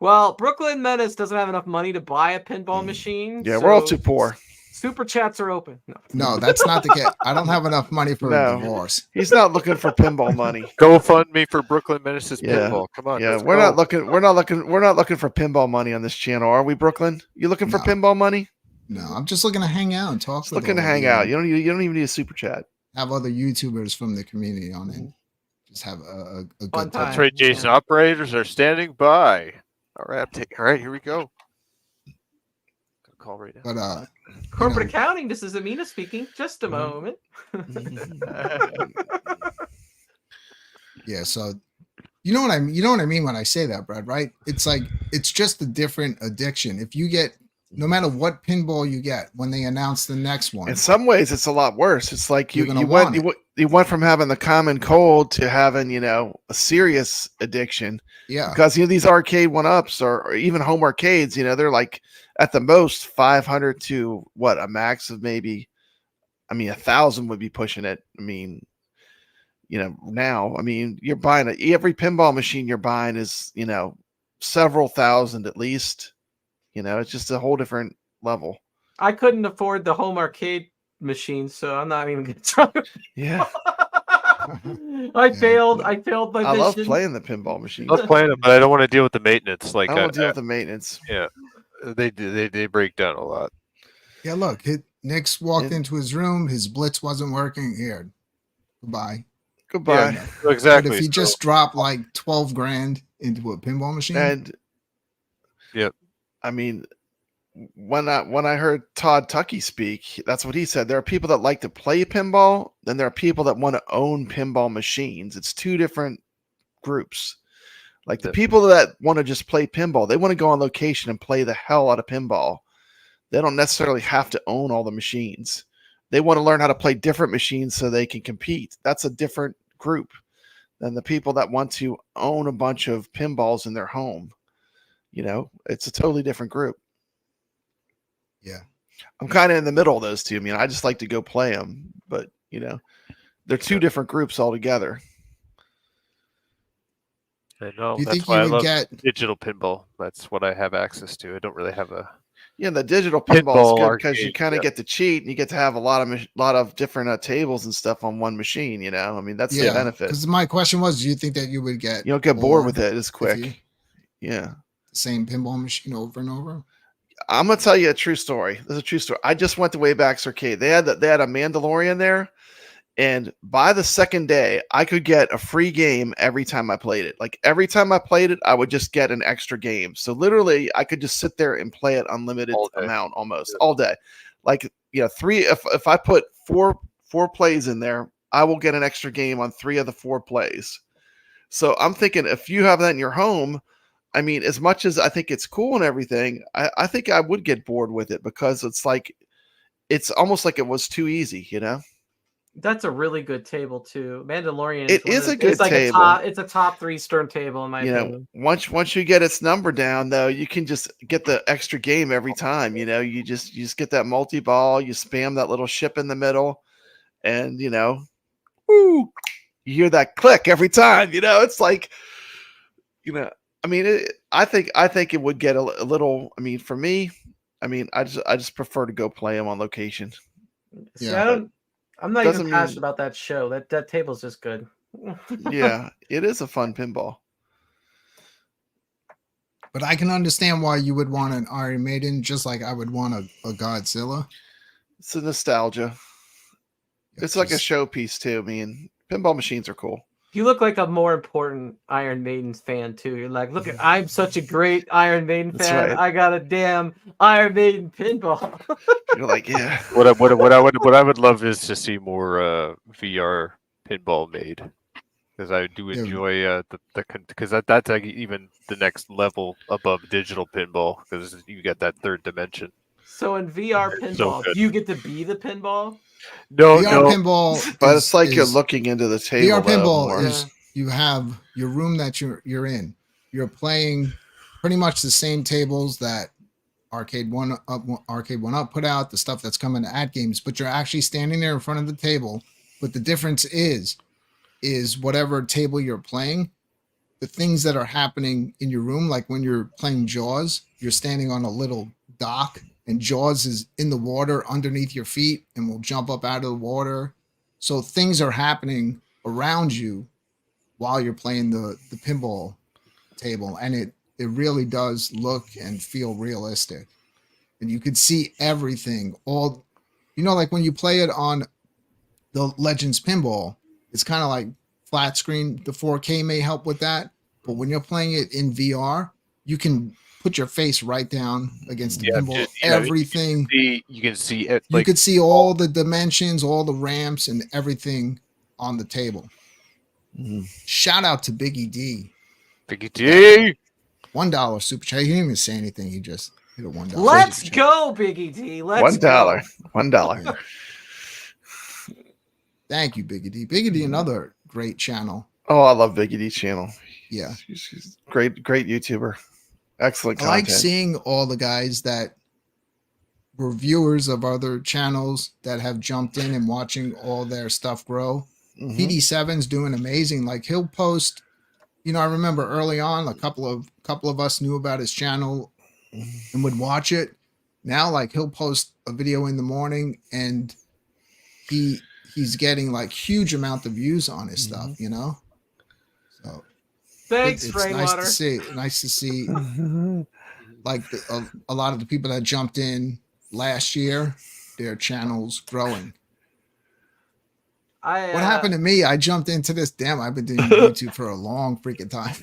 Well, Brooklyn Menace doesn't have enough money to buy a pinball machine. Yeah, we're all too poor. Super chats are open. No, that's not the case. I don't have enough money for a divorce. He's not looking for pinball money. Go fund me for Brooklyn Menace's pinball. Come on. Yeah, we're not looking for pinball money on this channel, are we, Brooklyn? You looking for pinball money? No, I'm just looking to hang out and talk. Just looking to hang out. You don't even need a super chat. Have other YouTubers from the community on it. Just have a good time. That's right, Jason. Operators are standing by. All right, here we go. Call right now. But corporate accounting. This is Amina speaking. Just a moment. Yeah. So you know what I mean when I say that, Brad. Right? It's like it's just a different addiction. If you get no matter what pinball you get when they announce the next one, in some ways it's a lot worse. It's like you went from having the common cold to having a serious addiction. Yeah. Because these arcade 1-ups or even home arcades, they're like at the most 500 to a max of maybe, 1,000 would be pushing it. Now, you're buying every pinball machine you're buying is, several thousand at least. It's just a whole different level. I couldn't afford the home arcade machine, so I'm not even going to try. Yeah. I failed my mission. I love playing the pinball machine. I love playing them, but I don't want to deal with the maintenance. Like I don't deal with the maintenance. Yeah. They break down a lot. Yeah, look, Nick's walked into his room. His blitz wasn't working. Here, goodbye. Yeah, exactly. But if he just dropped like 12 grand into a pinball machine, and when I heard Todd Tuckey speak, that's what he said. There are people that like to play pinball, then there are people that want to own pinball machines. It's two different groups. Like the people that want to just play pinball, they want to go on location and play the hell out of pinball. They don't necessarily have to own all the machines. They want to learn how to play different machines so they can compete. That's a different group than the people that want to own a bunch of pinballs in their home. It's a totally different group. Yeah. I'm kind of in the middle of those two. I mean, I just like to go play them, but they're two different groups altogether. I know. Do you That's think why you I would love get digital pinball. That's what I have access to. I don't really have a Yeah, the digital pinball is pinball good because you arcade. kind of get to cheat and you get to have a lot of different tables and stuff on one machine. I mean, that's the benefit. Because my question was, do you think that you would get You don't get bored with it as quick. Yeah. The same pinball machine over and over? I'm gonna tell you a true story. This is a true story. I just went to Wayback's Arcade. They had a Mandalorian there, and by the second day, I could get a free game every time I played it. Like every time I played it, I would just get an extra game. So literally, I could just sit there and play it unlimited amount almost all day. Like three. If I put four plays in there, I will get an extra game on 3 of the 4 plays. So I'm thinking if you have that in your home, I mean, as much as I think it's cool and everything, I think I would get bored with it because it's almost like it was too easy, That's a really good table too. Mandalorian. It is a good it's like table. It's a top 3 Stern table in my opinion. Once you get its number down, though, you can just get the extra game every time. You just get that multi-ball, you spam that little ship in the middle, and woo, you hear that click every time. It's like, I mean, I think it would get a little. I mean, for me, I mean, I just prefer to go play them on location. See, I'm not even passionate about that show. That table's just good. Yeah, it is a fun pinball. But I can understand why you would want an Iron Maiden, just like I would want a Godzilla. It's a nostalgia. It's like a showpiece too. I mean, pinball machines are cool. You look like a more important Iron Maiden fan too. You're like, look, I'm such a great Iron Maiden fan. Right. I got a damn Iron Maiden pinball. You're like, yeah. What I would love is to see more VR pinball made, because I do enjoy because that's like even the next level above digital pinball, because you get that third dimension. So in VR pinball, do you get to be the pinball? No, VR pinball, but it's like you're looking into the table. VR pinball is you have your room that you're in. You're playing pretty much the same tables that Arcade One Up put out, the stuff that's coming to At Games, but you're actually standing there in front of the table. But the difference is whatever table you're playing, the things that are happening in your room, like when you're playing Jaws, you're standing on a little dock. And Jaws is in the water underneath your feet and will jump up out of the water. So things are happening around you while you're playing the pinball table. And it really does look and feel realistic. And you can see everything. All, like when you play it on the Legends pinball, it's kind of like flat screen. The 4K may help with that. But when you're playing it in VR, you can put your face right down against the pinball. Everything you can see it. You could see all the dimensions, all the ramps, and everything on the table. Mm-hmm. Shout out to Biggie D. Biggie D. $1 super chat. He didn't even say anything. He just hit a $1. Let's go, Biggie D. Let's go. $1. Thank you, Biggie D. Biggie D, another great channel. Oh, I love Biggie D's channel. Yeah, she's great YouTuber. Excellent content. I like seeing all the guys that were viewers of other channels that have jumped in and watching all their stuff grow. Mm-hmm. PD7's doing amazing. Like he'll post, I remember early on, a couple of us knew about his channel and would watch it. Now, like he'll post a video in the morning and he's getting like huge amount of views on his stuff, So thanks, it's Rainwater. Nice to see like a lot of the people that jumped in last year, their channels growing. What happened to me? I jumped into this. Damn, I've been doing YouTube for a long freaking time.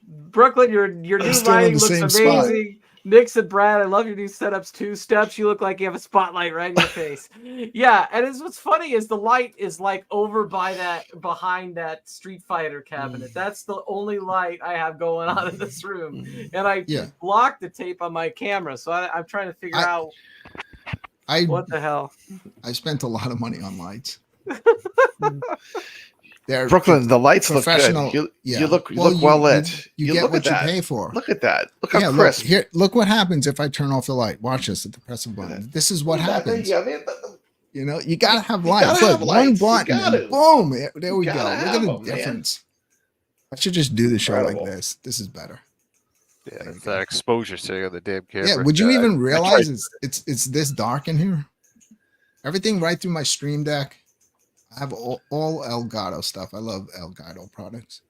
Brooklyn, your new lighting looks amazing. Spot. Nix and Brad, I love your new setups. 2 steps. You look like you have a spotlight right in your face. Yeah, and what's funny is the light is like over behind that Street Fighter cabinet. That's the only light I have going on in this room, and I blocked the tape on my camera. So I'm trying to figure out what the hell. I spent a lot of money on lights. They're Brooklyn, the lights look professional. good. Yeah. You look well lit. You get look what at you that. pay for. Look at that. Look how Yeah, look crisp. here. Look what happens if I turn off the light. Watch this at the press of button. This is what happens. Yeah, man, You know, you gotta have you lights. gotta Look, have lights. one You button, gotta. and boom! There we go. gotta Look at have the 'em, man. difference. I should just do the show like Incredible. this. This is better. Yeah, There you it's go. that exposure sitting on the damn camera. Yeah, would you even I realize tried- it's this dark in here? Everything right through my Stream Deck. I have all Elgato stuff. I love Elgato products.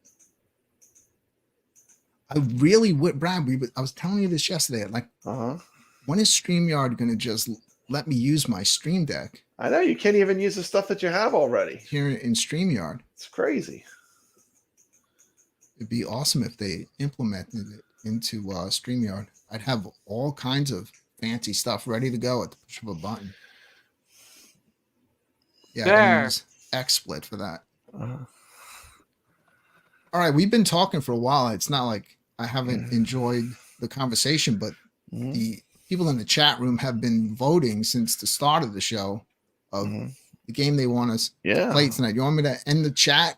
I really would, Brad. I was telling you this yesterday. Like, when is StreamYard gonna just let me use my Stream Deck I know you can't even use the stuff that you have already. here in StreamYard? It's crazy. It'd be awesome if they implemented it into StreamYard. I'd have all kinds of fancy stuff ready to go at the push of a button. Yeah, I There. use XSplit for that. Uh-huh. All right, we've been talking for a while. It's not like I haven't enjoyed the conversation, but Mhm. the people in the chat room have been voting since the start of the show of Mhm. the game they want us Yeah. to play tonight. You want me to end the chat?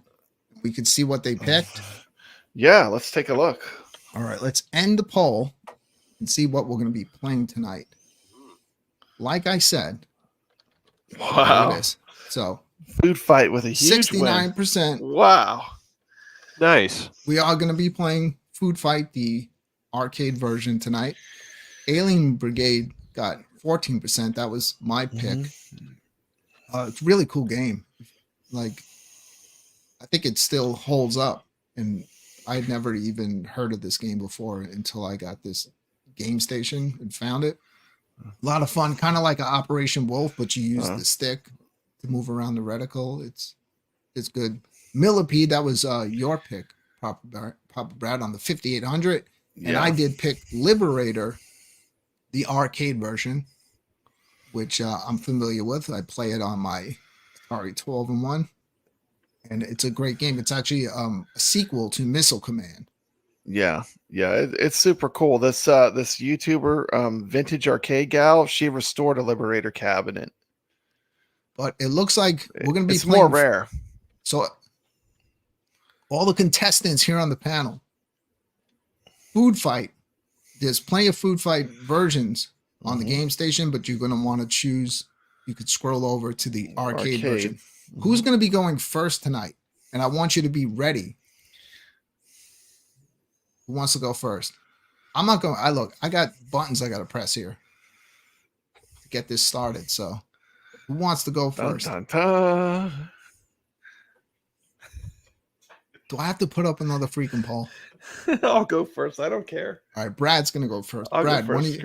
We could see what they picked. Yeah, let's take a look. All right, let's end the poll and see what we're going to be playing tonight. Like I said, look at Wow. this. So Food fight with a huge 69%. win. Wow. Nice. We are going to be playing Food Fight, the arcade version tonight. Alien Brigade got 14%. That was my pick. It's a really cool game. Like, I think it still holds up. And I'd never even heard of this game before until I got this game station and found it. A lot of fun, kind of like an Operation Wolf, but you use the stick to move around the reticle. It's good. Millipede, that was your pick, Papa Brad, on the 5800. And Yeah. I did pick Liberator, the arcade version, which I'm familiar with. I play it on my Atari 12-in-1. And it's a great game. It's actually a sequel to Missile Command. Yeah, it's super cool. This YouTuber, Vintage Arcade Gal, she restored a Liberator cabinet. But it looks like we're going to be It's playing more rare. So all the contestants here on the panel, Food Fight. There's plenty of Food Fight versions on the game station, but you're going to want to choose. You could scroll over to the arcade version. Who's going to be going first tonight? And I want you to be ready. Who wants to go first? I'm not going. I got buttons I got to press here to get this started. So who wants to go first? Dun, dun, dun. Do I have to put up another freaking poll? I'll go first. I don't care. All right, Brad's going to go first. I'll Brad, go first.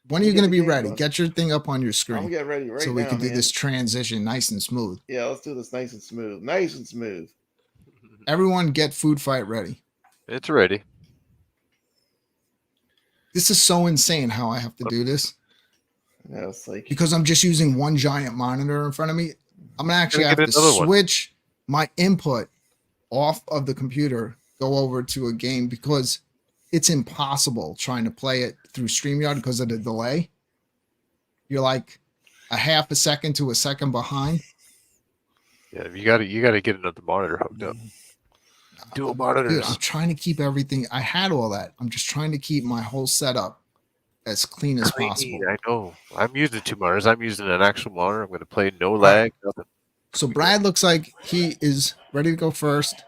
when are you going to be game ready? going. Get your thing up on your I'm screen getting ready right now. so we can do man. this transition nice and smooth. Yeah, let's do this nice and smooth. Nice and smooth. Everyone get Food Fight ready. It's ready. This is so insane how I have to do this Yeah, it's like because I'm just using one giant monitor in front of me. I'm going to actually Gotta have get to another one. switch my input off of the computer, go over to a game because it's impossible trying to play it through StreamYard because of the delay. You're like a half a second to a second behind. Yeah, you got to get another monitor hooked up. Dual monitors. Dude, I'm trying to keep everything. I had all that. I'm just trying to keep my whole setup as clean as possible. I know. I'm using 2 monitors. I'm using an actual monitor. I'm going to play no lag. Nothing. So Brad looks like he is ready to go first.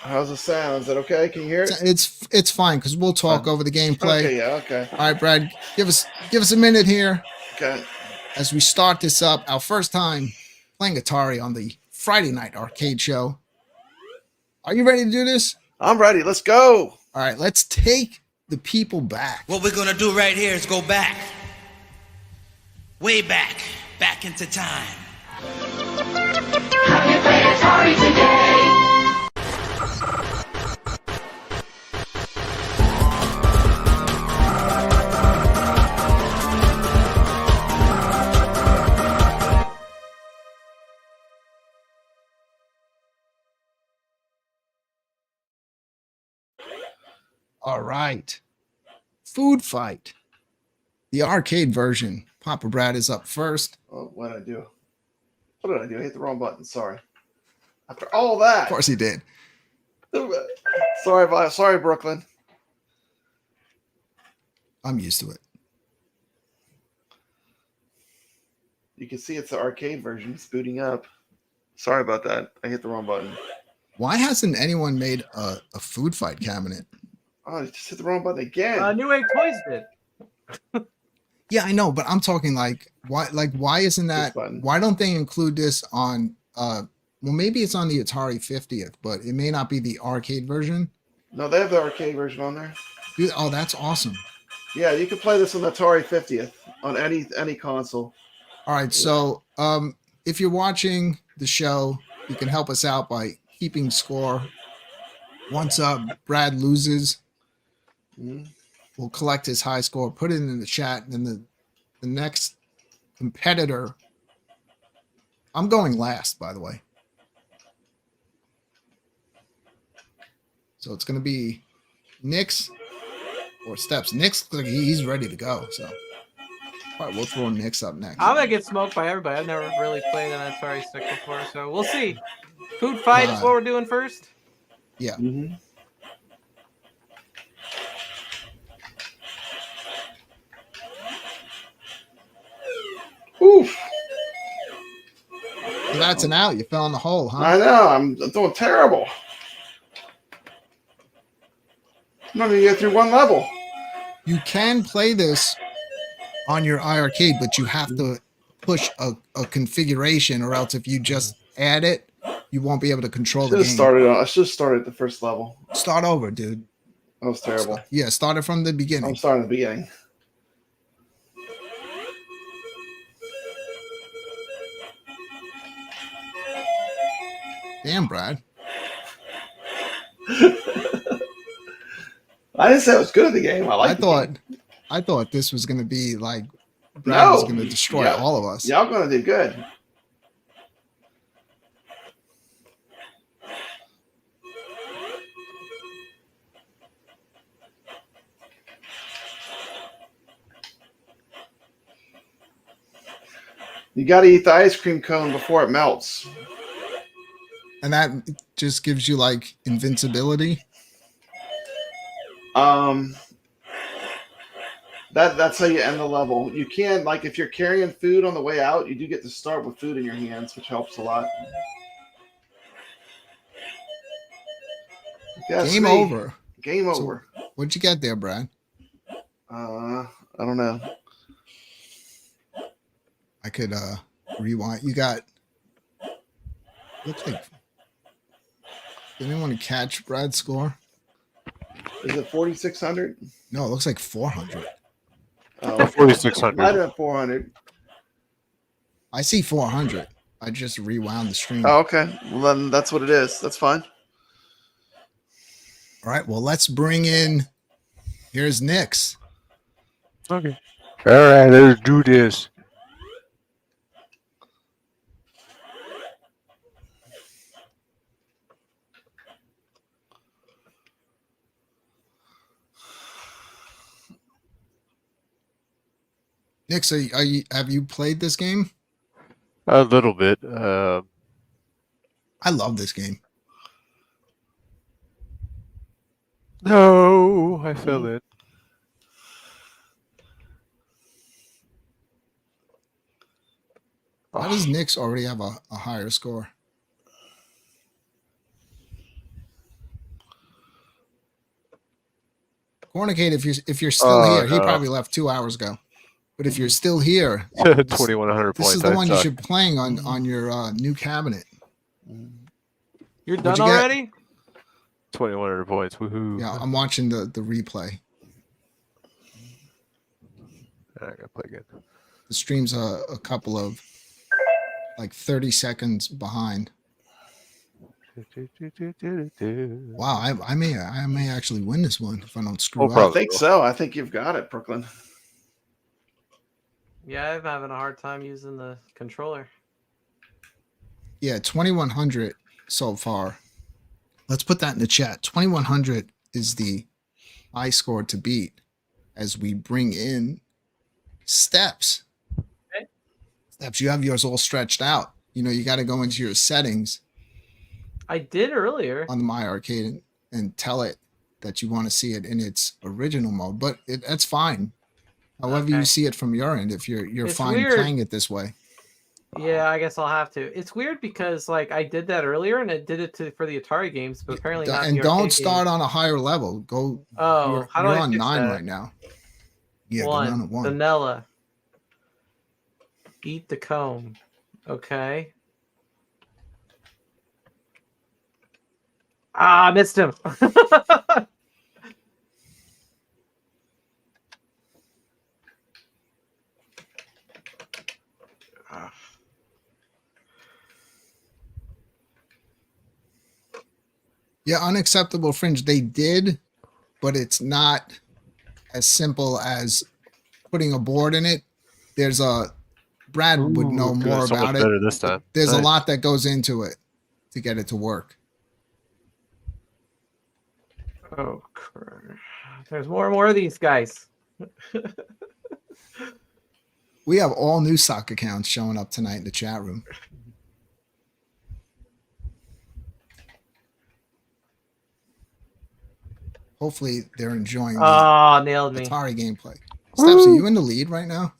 how's the sound? Is that okay? Can you hear it? It's fine because we'll talk over the gameplay. Okay, yeah, okay. All right, Brad, give us a minute here Okay. as we start this up. Our first time playing Atari on the Friday Night Arcade Show. Are you ready to do this? I'm ready. Let's go. All right, let's take the people back. What we're gonna do right here is go back. Way back. Back into time. Have you played Atari today? All right. Food Fight. The arcade version. Papa Brad is up first. Oh, what did I do? What did I do? I hit the wrong button. Sorry. After all that. Of course he did. Sorry, Brooklyn. I'm used to it. You can see it's the arcade version. It's booting up. Sorry about that. I hit the wrong button. Why hasn't anyone made a food fight cabinet? Oh, I just hit the wrong button again. New Wave Toys did. Yeah, I know, but I'm talking like why isn't that? button. Why don't they include this on? Well, maybe it's on the Atari 50th, but it may not be the arcade version. No, they have the arcade version on there. Dude, oh, that's awesome. Yeah, you can play this on the Atari 50th on any console. All right, so if you're watching the show, you can help us out by keeping score. Once Brad loses, we'll collect his high score, put it in the chat, and then the next competitor. I'm going last, by the way. So it's going to be Nick's or Steps. Nick's he's ready to go. So all right, we'll throw Nick's up next. I'm gonna get smoked by everybody. I've never really played an Atari stick before, so we'll see. Food fight is what we're doing first. Yeah. Mm-hmm. Oof. So that's an out. You fell in the hole, huh? I know. I'm doing terrible. I'm not gonna get through one level. You can play this on your iArcade, but you have to push a configuration, or else if you just add it, you won't be able to control the game. I should have started at the first level. Start over, dude. That was terrible. Yeah, start it from the beginning. I'm starting at the beginning. Damn, Brad. I didn't say I was good at the game. I thought this was gonna be like Brad was gonna destroy all of us. Y'all gonna do good. You got to eat the ice cream cone before it melts. And that just gives you like invincibility. That's how you end the level. You can, like, if you're carrying food on the way out, you do get to start with food in your hands, which helps a lot. Game over. Game over. What'd you get there, Brad? I don't know. I could rewind. You got. Looks like. Did anyone catch Brad's score? Is it 4,600? No, it looks like 400. Oh, 4,600. Might have 400. I see 400. I just rewound the stream. Oh, okay. Well, then that's what it is. That's fine. All right. Well, let's bring in. Here's Nick's. Okay. All right, let's do this. Nick, so have you played this game? A little bit. I love this game. No, I fell in. Why does Nick's already have a higher score? Cornicate, if you're still here, he probably left 2 hours ago. But if you're still here, 2,100 points. This is the one you should be playing on your new cabinet. You're done already? 2,100 points. Woohoo! Yeah, I'm watching the replay. I gotta play again. The stream's a couple of like 30 seconds behind. Wow, I may actually win this one if I don't screw up. I think so. I think you've got it, Brooklyn. Yeah, I'm having a hard time using the controller. Yeah, 2,100 so far. Let's put that in the chat. 2,100 is the high score to beat as we bring in Steps. Okay. Steps, you have yours all stretched out. You know, you got to go into your settings I did earlier. on the My Arcade and tell it that you want to see it in its original mode, but that's fine. However Okay. you see it from your end, if you're It's fine weird. playing it this way. Yeah, I guess I'll have to. It's weird because like I did that earlier and it did it for the Atari games, but apparently not And the don't arcade start games. on a higher level. Go. Oh, how do you're I on fix 9 that? right now. Yeah, go down to 1. Vanilla. Eat the comb. Okay. Ah, I missed him. Yeah, unacceptable fringe. They did, but it's not as simple as putting a board in it. There's a Brad would know Doing more so much about it. better this time. There's a Nice. lot that goes into it to get it to work. Oh, crap. There's more and more of these guys. We have all new sock accounts showing up tonight in the chat room. Hopefully they're enjoying the Oh, nailed me. Atari gameplay. Steps, are you in the lead right now?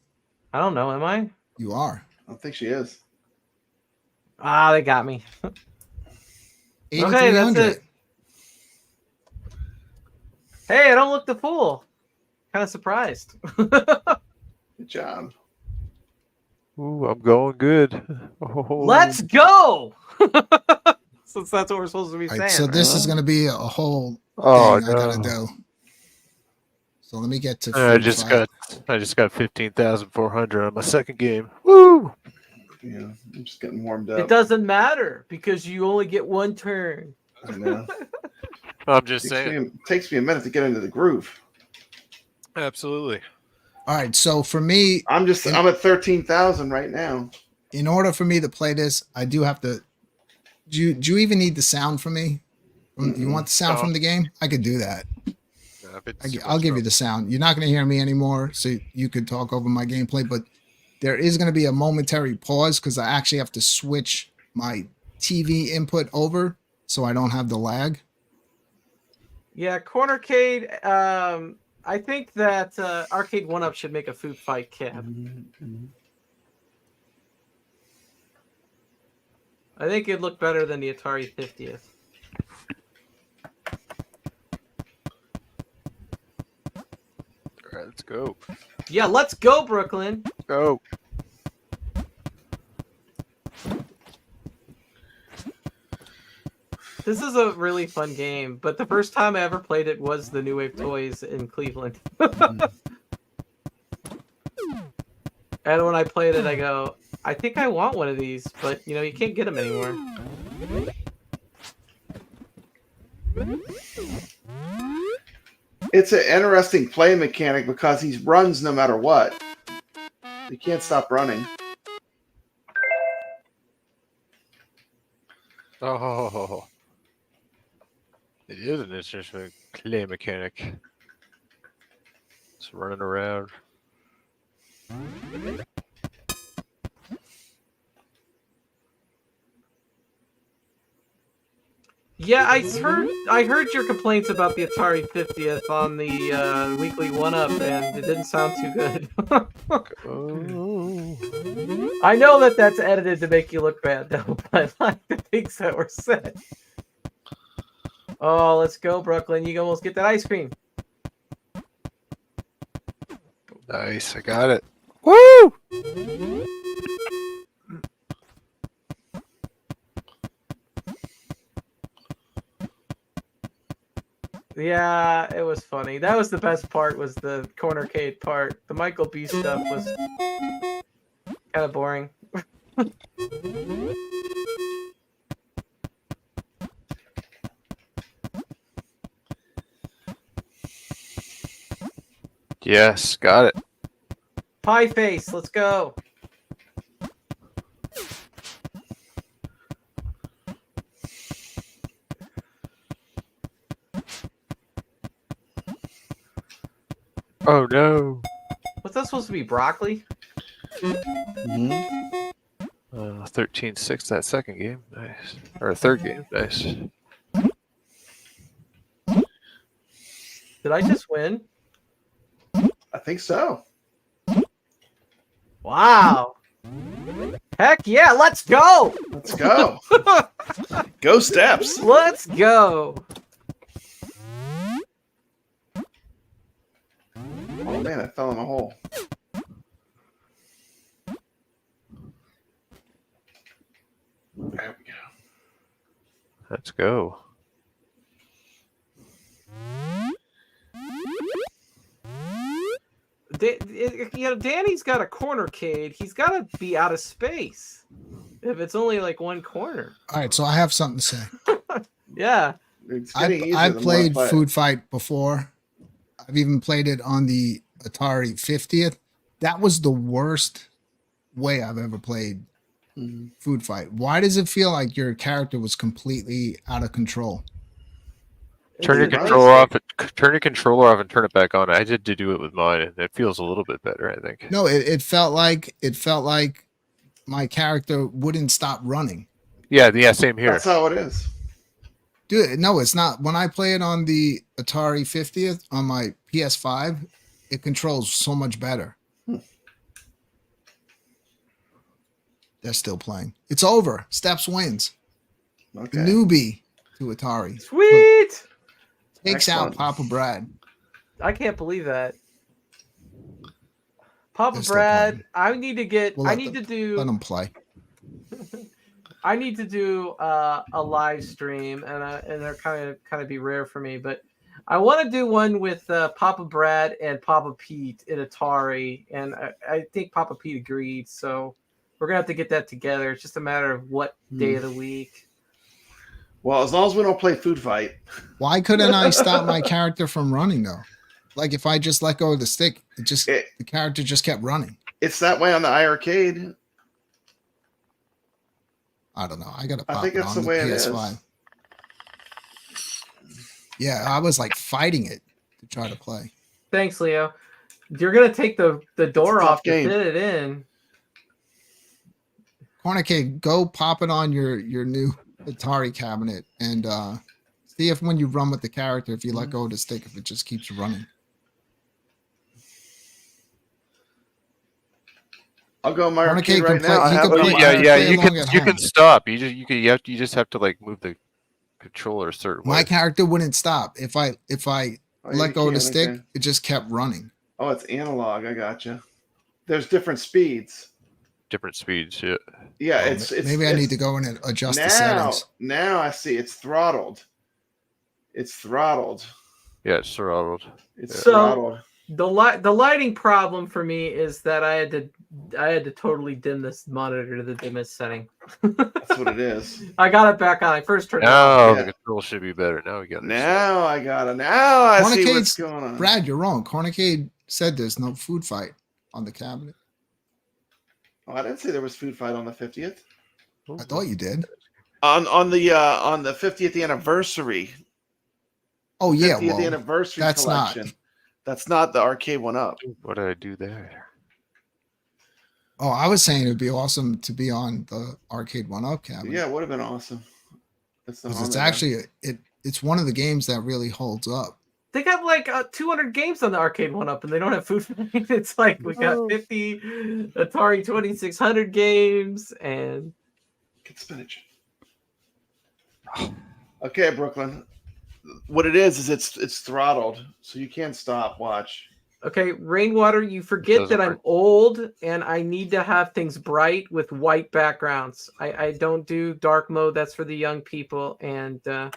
I don't know, am I? You are. I don't think she is. Ah, they got me. Okay, that's 8,300. it. Hey, I don't look the fool. Kind of surprised. Good job. Ooh, I'm going good. Oh. Let's go. Since that's what we're supposed to be All saying. right, so right? this is going to be a whole Oh, thing I got to no. do. So let me get to I food just fight. got 15,400 on my second game. Woo! Yeah, I'm just getting warmed up. It doesn't matter because you only get one turn. I know. I'm just saying. Takes me a minute to get into the groove. Absolutely. All right, so for me, I'm at 13,000 right now. in order for me to play this, I do have to. Do you even need the sound from me? You want the sound No. from the game? I could do that. No, if it's too I'll much give you trouble. the sound. You're not going to hear me anymore, so you could talk over my gameplay. But there is going to be a momentary pause because I actually have to switch my TV input over so I don't have the lag. Yeah, Cornercade. I think that Arcade 1-Up should make a food fight kit. I think it'd look better than the Atari 50th. All right, let's go. Yeah, let's go, Brooklyn. Go. This is a really fun game, but the first time I ever played it was the New Wave Toys in Cleveland. And when I played it, I go, I think I want one of these, but you know, you can't get them anymore. It's an interesting play mechanic because he runs no matter what. He can't stop running. Oh. It is an interesting play mechanic. It's running around. Yeah, I heard your complaints about the Atari 50th on the weekly 1-Up, and it didn't sound too good. Oh. I know that that's edited to make you look bad, though, but I like the things that were said. Oh, let's go, Brooklyn. You can almost get that ice cream. Nice, I got it. Woo! Yeah, it was funny. That was the best part, was the Cornercade part. The Michael B stuff was kind of boring. Yes, got it. Pie face, let's go. Oh no. What's that supposed to be? Broccoli? 13-6 that second game. Nice. Or third game. Nice. Did I just win? I think so. Wow. Heck yeah, let's go. Let's go. Go Steps. Let's go. Oh man, I fell in a hole. There we go. Let's go. Danny's got a cornercade. He's got to be out of space if it's only like one corner. All right, so I have something to say. Yeah. It's getting easier I've the more I played play it. Food Fight before. I've even played it on the Atari 50th. That was the worst way I've ever played Food Fight. Why does it feel like your character was completely out of control? Turn your controller off. Turn your controller off and turn it back on. I did to do it with mine, and it feels a little bit better. I think. No, it felt like my character wouldn't stop running. Yeah. Same here. That's how it is. Dude, no, it's not. When I play it on the Atari 50th on my PS5, it controls so much better. They're still playing. It's over. Steps wins. Okay. Newbie to Atari. Sweet. Takes Excellent. out Papa Brad. I can't believe that. Papa They're still Brad, playing. I need to get. We'll I let need to them- do. Let them play. I need to do a live stream, and they're kind of be rare for me, but I want to do one with Papa Brad and Papa Pete in Atari, and I think Papa Pete agreed, so we're gonna have to get that together. It's just a matter of what day of the week. Well, as long as we don't play Food Fight. Why couldn't I stop my character from running though? Like if I just let go of the stick, the character just kept running. It's that way on the iArcade. I don't know. I gotta I pop think it that's on the way it PS5. is. Yeah, I was like fighting it to try to play. Thanks, Leo. You're gonna take the door tough off to game. fit it in. Cornicade, go pop it on your new Atari cabinet and see if when you run with the character, if you let go of the stick, if it just keeps running. I'll go on my Cornicade arcade can right play- now. I he have can it on play- my Yeah. play You along can. at You home. can stop. You just have to like move the controller a certain way. My character wouldn't stop. If I Oh, let you go of the can, stick, okay. it just kept running. Oh, it's analog. I gotcha. There's different speeds. Different speeds. Yeah. Yeah, Well, it's maybe I it's- need to go in and adjust the now. settings. Now I see it's throttled. It's throttled. Yeah. It's throttled. It's So- throttled. The lighting problem for me is that I had to totally dim this monitor to the dimmest setting. That's what it is. I got it back on. I first turned it off. Now Yeah. the control should be better. Now we got it. Now I got it. Now I see Cornicade's- what's going on. Brad, you're wrong. Cornicade said there's no Food Fight on the cabinet. Oh, I didn't say there was Food Fight on the 50th. I thought you did. On the 50th anniversary. Oh yeah, 50th well, anniversary that's not- collection. That's not the arcade one up. What did I do there? oh, I was saying it'd be awesome to be on the Arcade 1-Up cabinet. Yeah, it would have been awesome. It's, not because on it's there. actually it's one of the games that really holds up. They got like 200 games on the arcade one up, and they don't have Food Fight. It's like we got 50 Atari 2600 games, and Get spinach. Okay, Brooklyn. What it is it's throttled, so you can't stop. Watch. okay, Rainwater, you forget Doesn't that I'm work. old and I need to have things bright with white backgrounds. I don't do dark mode. That's for the young people. And That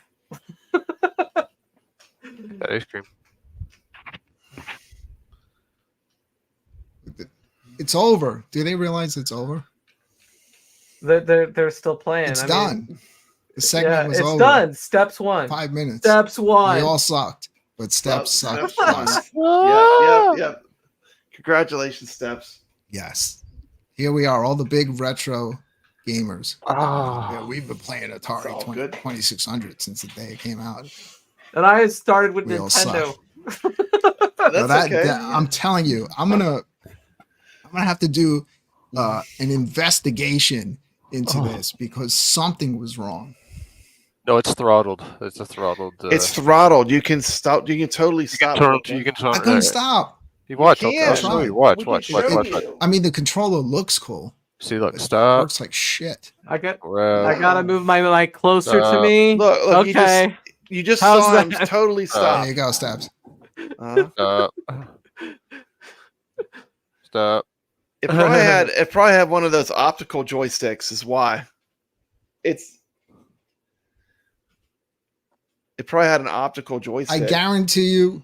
ice cream. It's over. Do they realize it's over? they're still playing. It's I done. mean, The segment yeah, was it's over. done. Steps one. 5 minutes. Steps one. They all sucked, but Steps sucked. Steps less. Yep. Congratulations, Steps. Yes. Here we are, all the big retro gamers. Oh. Yeah, we've been playing It's all Atari good. 2600 since the day it came out. And I started with We all Nintendo. That's Now okay. I'm telling you, I'm gonna have to do an investigation into this because something was wrong. No, it's throttled. It's a throttled. It's throttled. You can stop. You can totally stop. You can turn. I couldn't stop. You watch. I'll can't. show you. Try. Watch. I mean, the controller looks cool. See, look, It stop. works like shit. I Grab. gotta move my mic closer to Stop. me. Look, okay. You just How's saw him that? totally stop. There you go, Stabs. Stop. Stop. It probably had one of those optical joysticks. Is why. It probably had an optical joystick. I guarantee you,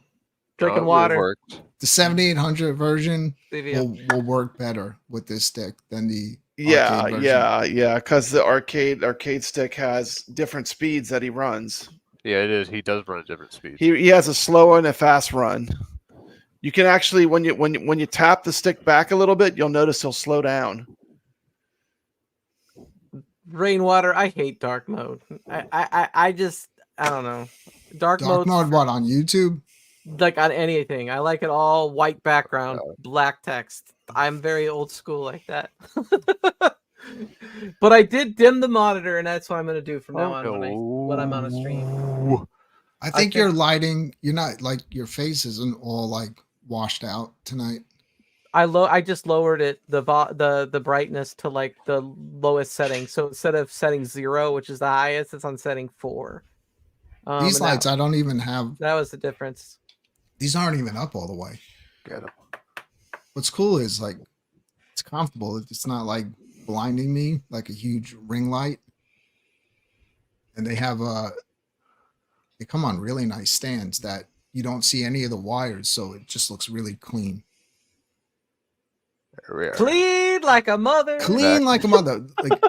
Drinking It water. worked. the 7800 version CVM. will work better with this stick than the Yeah, arcade version. yeah. Because the arcade stick has different speeds that he runs. Yeah, it is. He does run at different speeds. He has a slow and a fast run. You can actually when you tap the stick back a little bit, you'll notice he'll slow down. Rainwater. I hate dark mode. I don't know. Dark Dark mode, mode, what, on YouTube? like on anything. I like it all white background, black text. I'm very old school like that. But I did dim the monitor, and that's what I'm gonna do from now on when I'm on a stream. I think your lighting, you're not like your face isn't all like washed out tonight. I just lowered it the brightness to like the lowest setting. So instead of setting 0, which is the highest, it's on setting 4. These and lights, I don't even have. that was the difference. These aren't even up all the way. Get him. What's cool is like it's comfortable. It's not like blinding me like a huge ring light. And they have they come on really nice stands that you don't see any of the wires, so it just looks really clean. There we are. Clean like a mother. Clean like a mother. Like,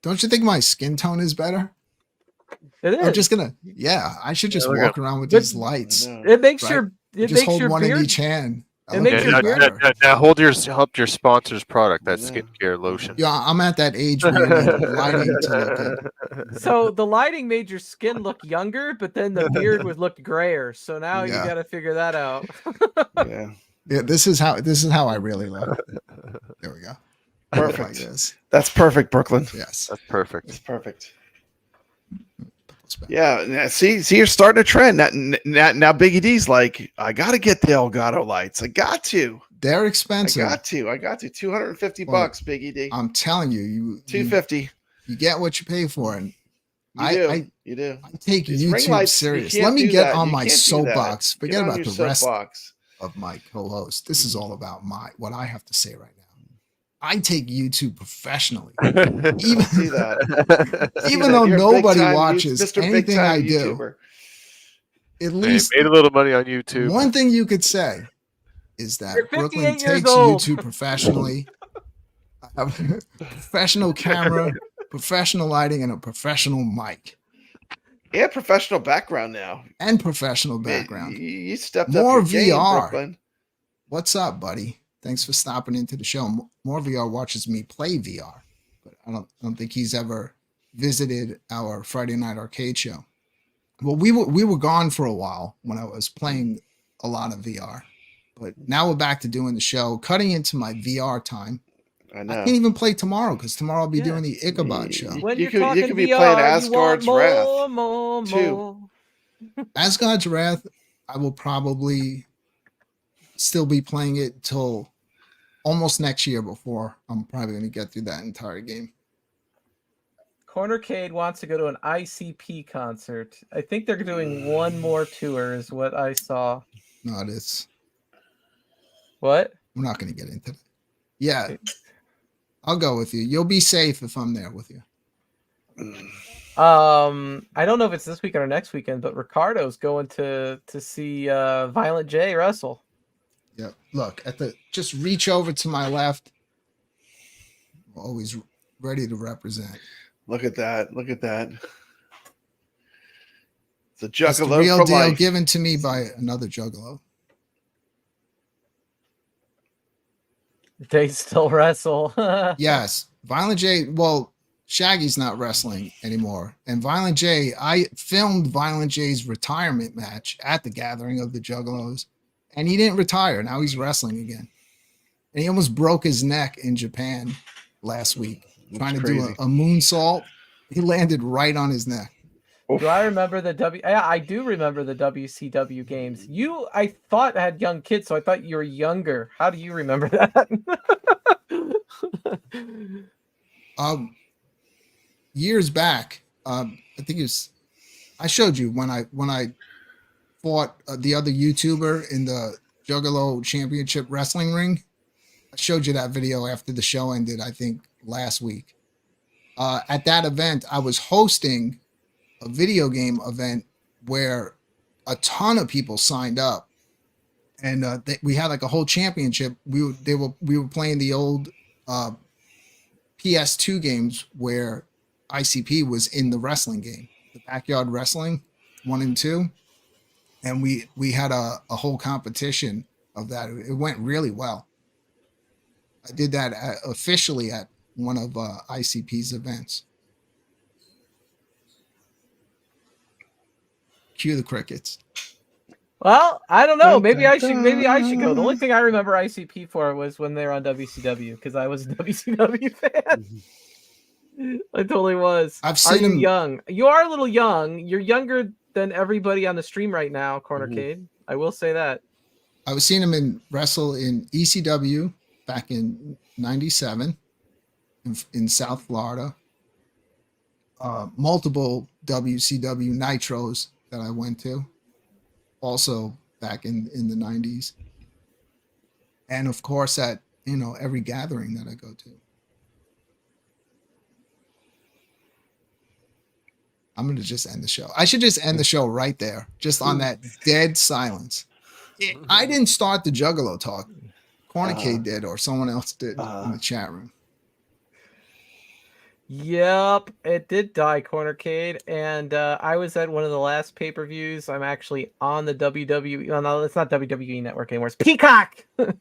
don't you think my skin tone is better? It is. I'm just gonna, I should just look walk at- around with But- these lights. It makes Right. your Just hold one beard. in each hand. I it look makes way your now, beard- better. now hold your sponsor's product, that skincare lotion. Yeah, I'm at that age where you need lighting to look good. So the lighting made your skin look younger, but then the beard would look grayer. So now you Yeah. got to figure that out. Yeah. Yeah, this is how I really look. There we go. Perfect. Like this. That's perfect, Brooklyn. Yes. That's perfect. That's perfect. Yeah, see, you're starting a trend. Now Biggie D's like, I got to get the Elgato lights. I got to. They're I expensive. got to. $250, Well, Biggie D. I'm telling you, $250. you get what you pay for, and You do. I take These ring YouTube lights, serious. you can't Let me do get that. on You my can't do that. soapbox. Get Forget on about your the rest soapbox. of my co-host. This is all about what I have to say right now. I take YouTube professionally. Even See that. even though You're a nobody big-time watches Mr. anything Big-time I do, YouTuber. at Hey, least made a little money on YouTube. one thing you could say is that You're Brooklyn 58 years takes old. YouTube professionally. I have a professional camera, professional lighting, and a professional mic. Yeah, professional background now. And professional background. You stepped More up your game, VR. Brooklyn. What's up, buddy? Thanks for stopping into the show. More VR watches me play VR, but I don't think he's ever visited our Friday Night Arcade show. Well, we were gone for a while when I was playing a lot of VR, but now we're back to doing the show, cutting into my VR time. I I know. can't even play tomorrow because tomorrow I'll be Yeah. doing the Ichabod show. When You you're could- you talking could be VR, playing you Asgard's want Wrath, more, too. more. Asgard's Wrath, I will probably still be playing it till almost next year before I'm probably going to get through that entire game. Cornercade wants to go to an ICP concert. I think they're doing one more tour, is what I saw. No, it's What? we're not going to get into that. Yeah, I'll go with you. You'll be safe if I'm there with you. I don't know if it's this weekend or next weekend, but Ricardo's going to see Violent J wrestle. Yeah, look just reach over to my left. Always ready to represent. Look at that. Look at that. It's a That's the juggalo real for deal life. given to me by another juggalo. They still wrestle. Yes, Violent J. Well, Shaggy's not wrestling anymore, and Violent J. I filmed Violent J's retirement match at the Gathering of the Juggalos, and he didn't retire. Now he's wrestling again, and he almost broke his neck in Japan last week. trying to crazy. do a moonsault. He landed right on his neck. Do I remember the Yeah, I do remember the WCW games. I thought had young kids, so I thought you were younger. How do you remember that? Years back, I think it was. I showed you when I fought the other YouTuber in the Juggalo Championship Wrestling ring. I showed you that video after the show ended, I think last week. At that event, I was hosting a video game event where a ton of people signed up, and we had like a whole championship. We were playing the old PS2 games where ICP was in the wrestling game, the Backyard Wrestling 1 and 2, and we had a whole competition of that. It went really well. I did that officially at one of ICP's events. Cue the crickets. Well, I don't know. Maybe I should go. The only thing I remember ICP for was when they were on WCW, because I was a WCW fan. I totally was. I've seen him young. You are a little young. You're younger than everybody on the stream right now, Cornercade. I will say that. I was seeing him wrestle in ECW back in '97 in South Florida. Multiple WCW Nitros that I went to, also back in the '90s, and of course at every gathering that I go to. I'm gonna just end the show. I should just end the show right there, just on that dead silence. I didn't start the Juggalo talk. Cornicade did, or someone else did in the chat room. Yep, it did die, Cornercade, and I was at one of the last pay-per-views. I'm actually on the WWE. Oh, no, it's not WWE Network anymore. It's Peacock. I'm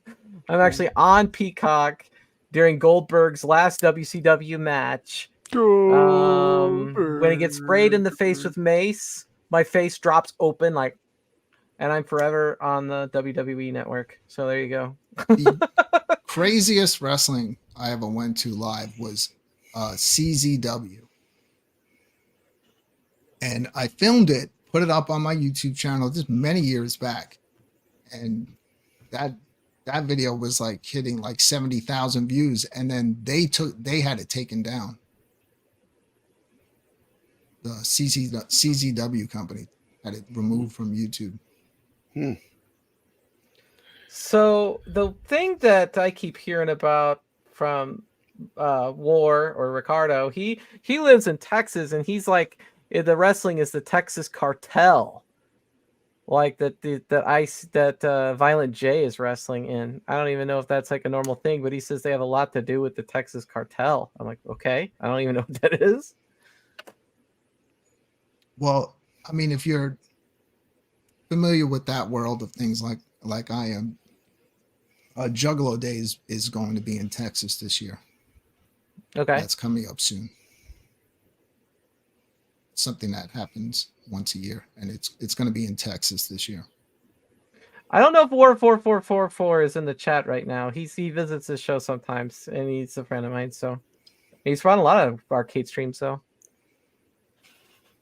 actually on Peacock during Goldberg's last WCW match. When he gets sprayed in the face with mace, my face drops open and I'm forever on the WWE Network. So there you go. The craziest wrestling I ever went to live was CZW, and I filmed it, put it up on my YouTube channel just many years back, and that video was like hitting like 70,000 views, and then they had it taken down. The CZW company had it removed from YouTube. So the thing that I keep hearing about from War or Ricardo, he lives in Texas, and he's like, the wrestling is the Texas cartel, like that Violent J is wrestling in. I don't even know if that's like a normal thing, but he says they have a lot to do with the Texas cartel. I'm like, okay, I don't even know what that is. Well, I mean, if you're familiar with that world of things like I am, Juggalo Days is going to be in Texas this year. Okay. That's coming up soon. Something that happens once a year, and it's going to be in Texas this year. I don't know if War 4444 is in the chat right now. He visits this show sometimes, and he's a friend of mine, so he's run a lot of arcade streams, so.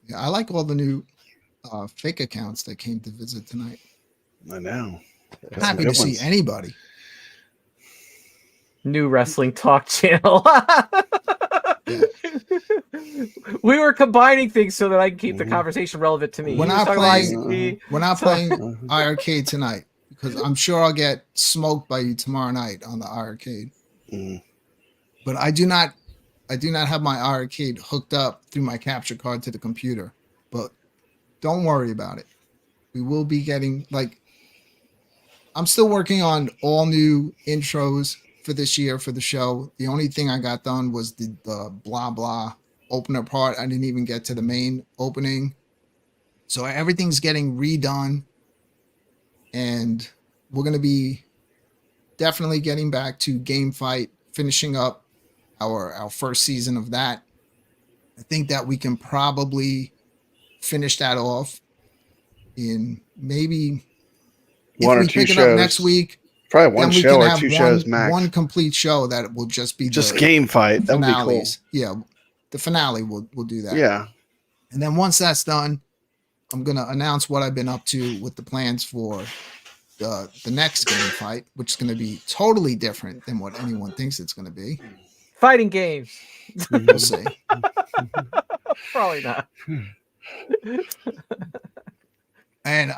Yeah, I like all the new fake accounts that came to visit tonight. I know. Happy to see anybody. New wrestling talk channel. Yeah. We were combining things so that I can keep the conversation relevant to me. We're not playing iArcade tonight, because I'm sure I'll get smoked by you tomorrow night on the iArcade. But I do not have my iArcade hooked up through my capture card to the computer. But don't worry about it. We will be getting, I'm still working on all new intros for this year for the show. The only thing I got done was the blah blah opener part. I didn't even get to the main opening. So everything's getting redone. And we're going to be definitely getting back to Game Fight, finishing up our first season of that. I think that we can probably finish that off in maybe, if we pick it up next week, Probably one Then we show can or have two shows one max. complete show that will just be Just the game fight. That would be cool. finales. Yeah, the finale will do that. Yeah. And then once that's done, I'm gonna announce what I've been up to with the plans for the next game fight, which is gonna be totally different than what anyone thinks it's gonna be. Fighting games. We'll see. Probably not. And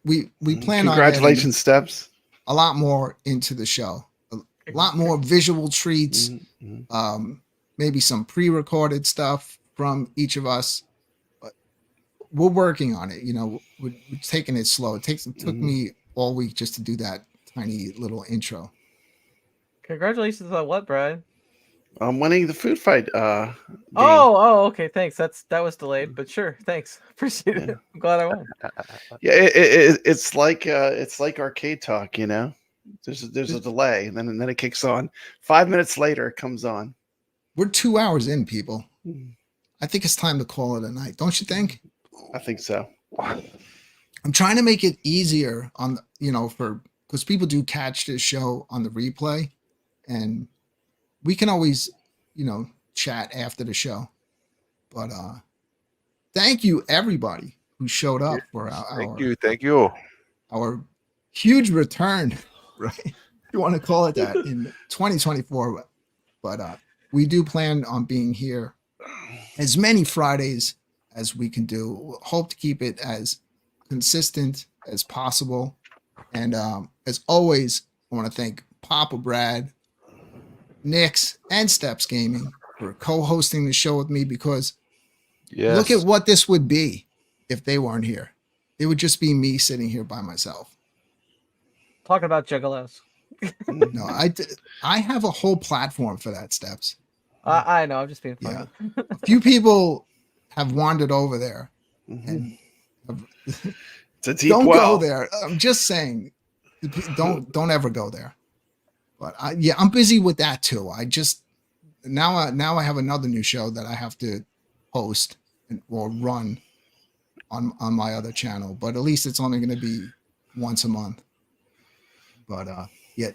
we plan on Congratulations, Steps. a lot more into the show, a lot more visual treats, maybe some pre-recorded stuff from each of us. But we're working on it. You know, we're taking it slow. It took me all week just to do that tiny little intro. Congratulations on what, Brian? I'm winning the food fight. Game. Oh, okay. Thanks. That was delayed, but sure. Thanks. Appreciate it. I'm glad I won. Yeah, it's like arcade talk. You know, there's a delay, and then it kicks on. 5 minutes later, it comes on. We're 2 hours in, people. I think it's time to call it a night. Don't you think? I think so. I'm trying to make it easier on because people do catch this show on the replay, and we can always chat after the show. But thank you everybody who showed up for Thank you. our huge return, right? If you want to call it that, in 2024. But we do plan on being here as many Fridays as we can do. We'll hope to keep it as consistent as possible. And as always, I want to thank Papa Brad, Nix, and Steps Gaming for co-hosting the show with me, because look at what this would be if they weren't here. It would just be me sitting here by myself. Talking about juggalos. No, I have a whole platform for that, Steps. I know. I'm just being funny. Yeah. A few people have wandered over there. And It's a deep don't well. go there. I'm just saying, don't ever go there. But I'm busy with that too. I just now I have another new show that I have to host or run on my other channel. But at least it's only going to be once a month. But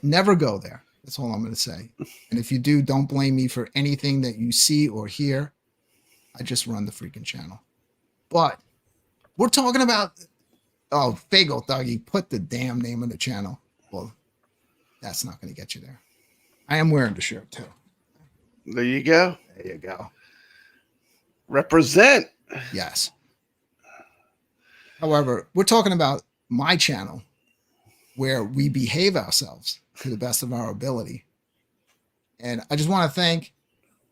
never go there. That's all I'm going to say. And if you do, don't blame me for anything that you see or hear. I just run the freaking channel. But we're talking about Fago Thuggy, put the damn name of the channel. Well, that's not going to get you there. I am wearing the shirt too. There you go. There you go. Represent. Yes. However, we're talking about my channel, where we behave ourselves to the best of our ability. And I just want to thank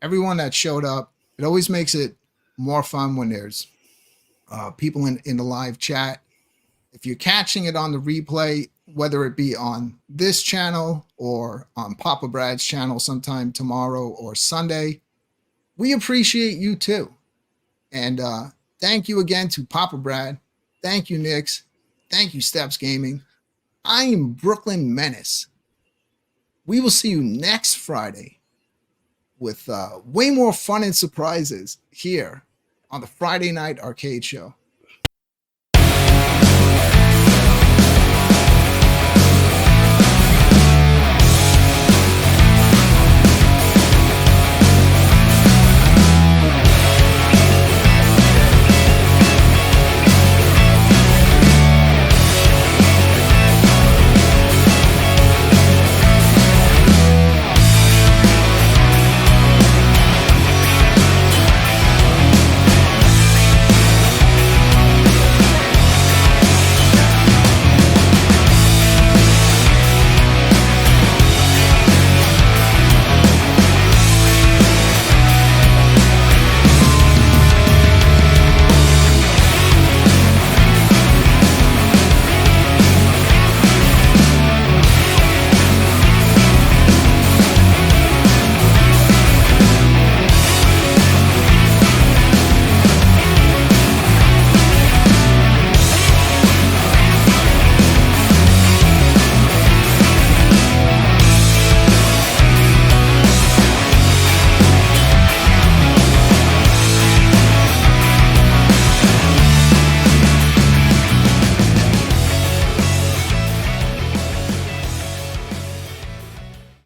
everyone that showed up. It always makes it more fun when there's people in the live chat. If you're catching it on the replay, whether it be on this channel or on Papa Brad's channel sometime tomorrow or Sunday, we appreciate you too. And thank you again to Papa Brad. Thank you, Nix. Thank you, Steps Gaming. I am Brooklyn Menace. We will see you next Friday with way more fun and surprises here on the Friday Night Arcade Show.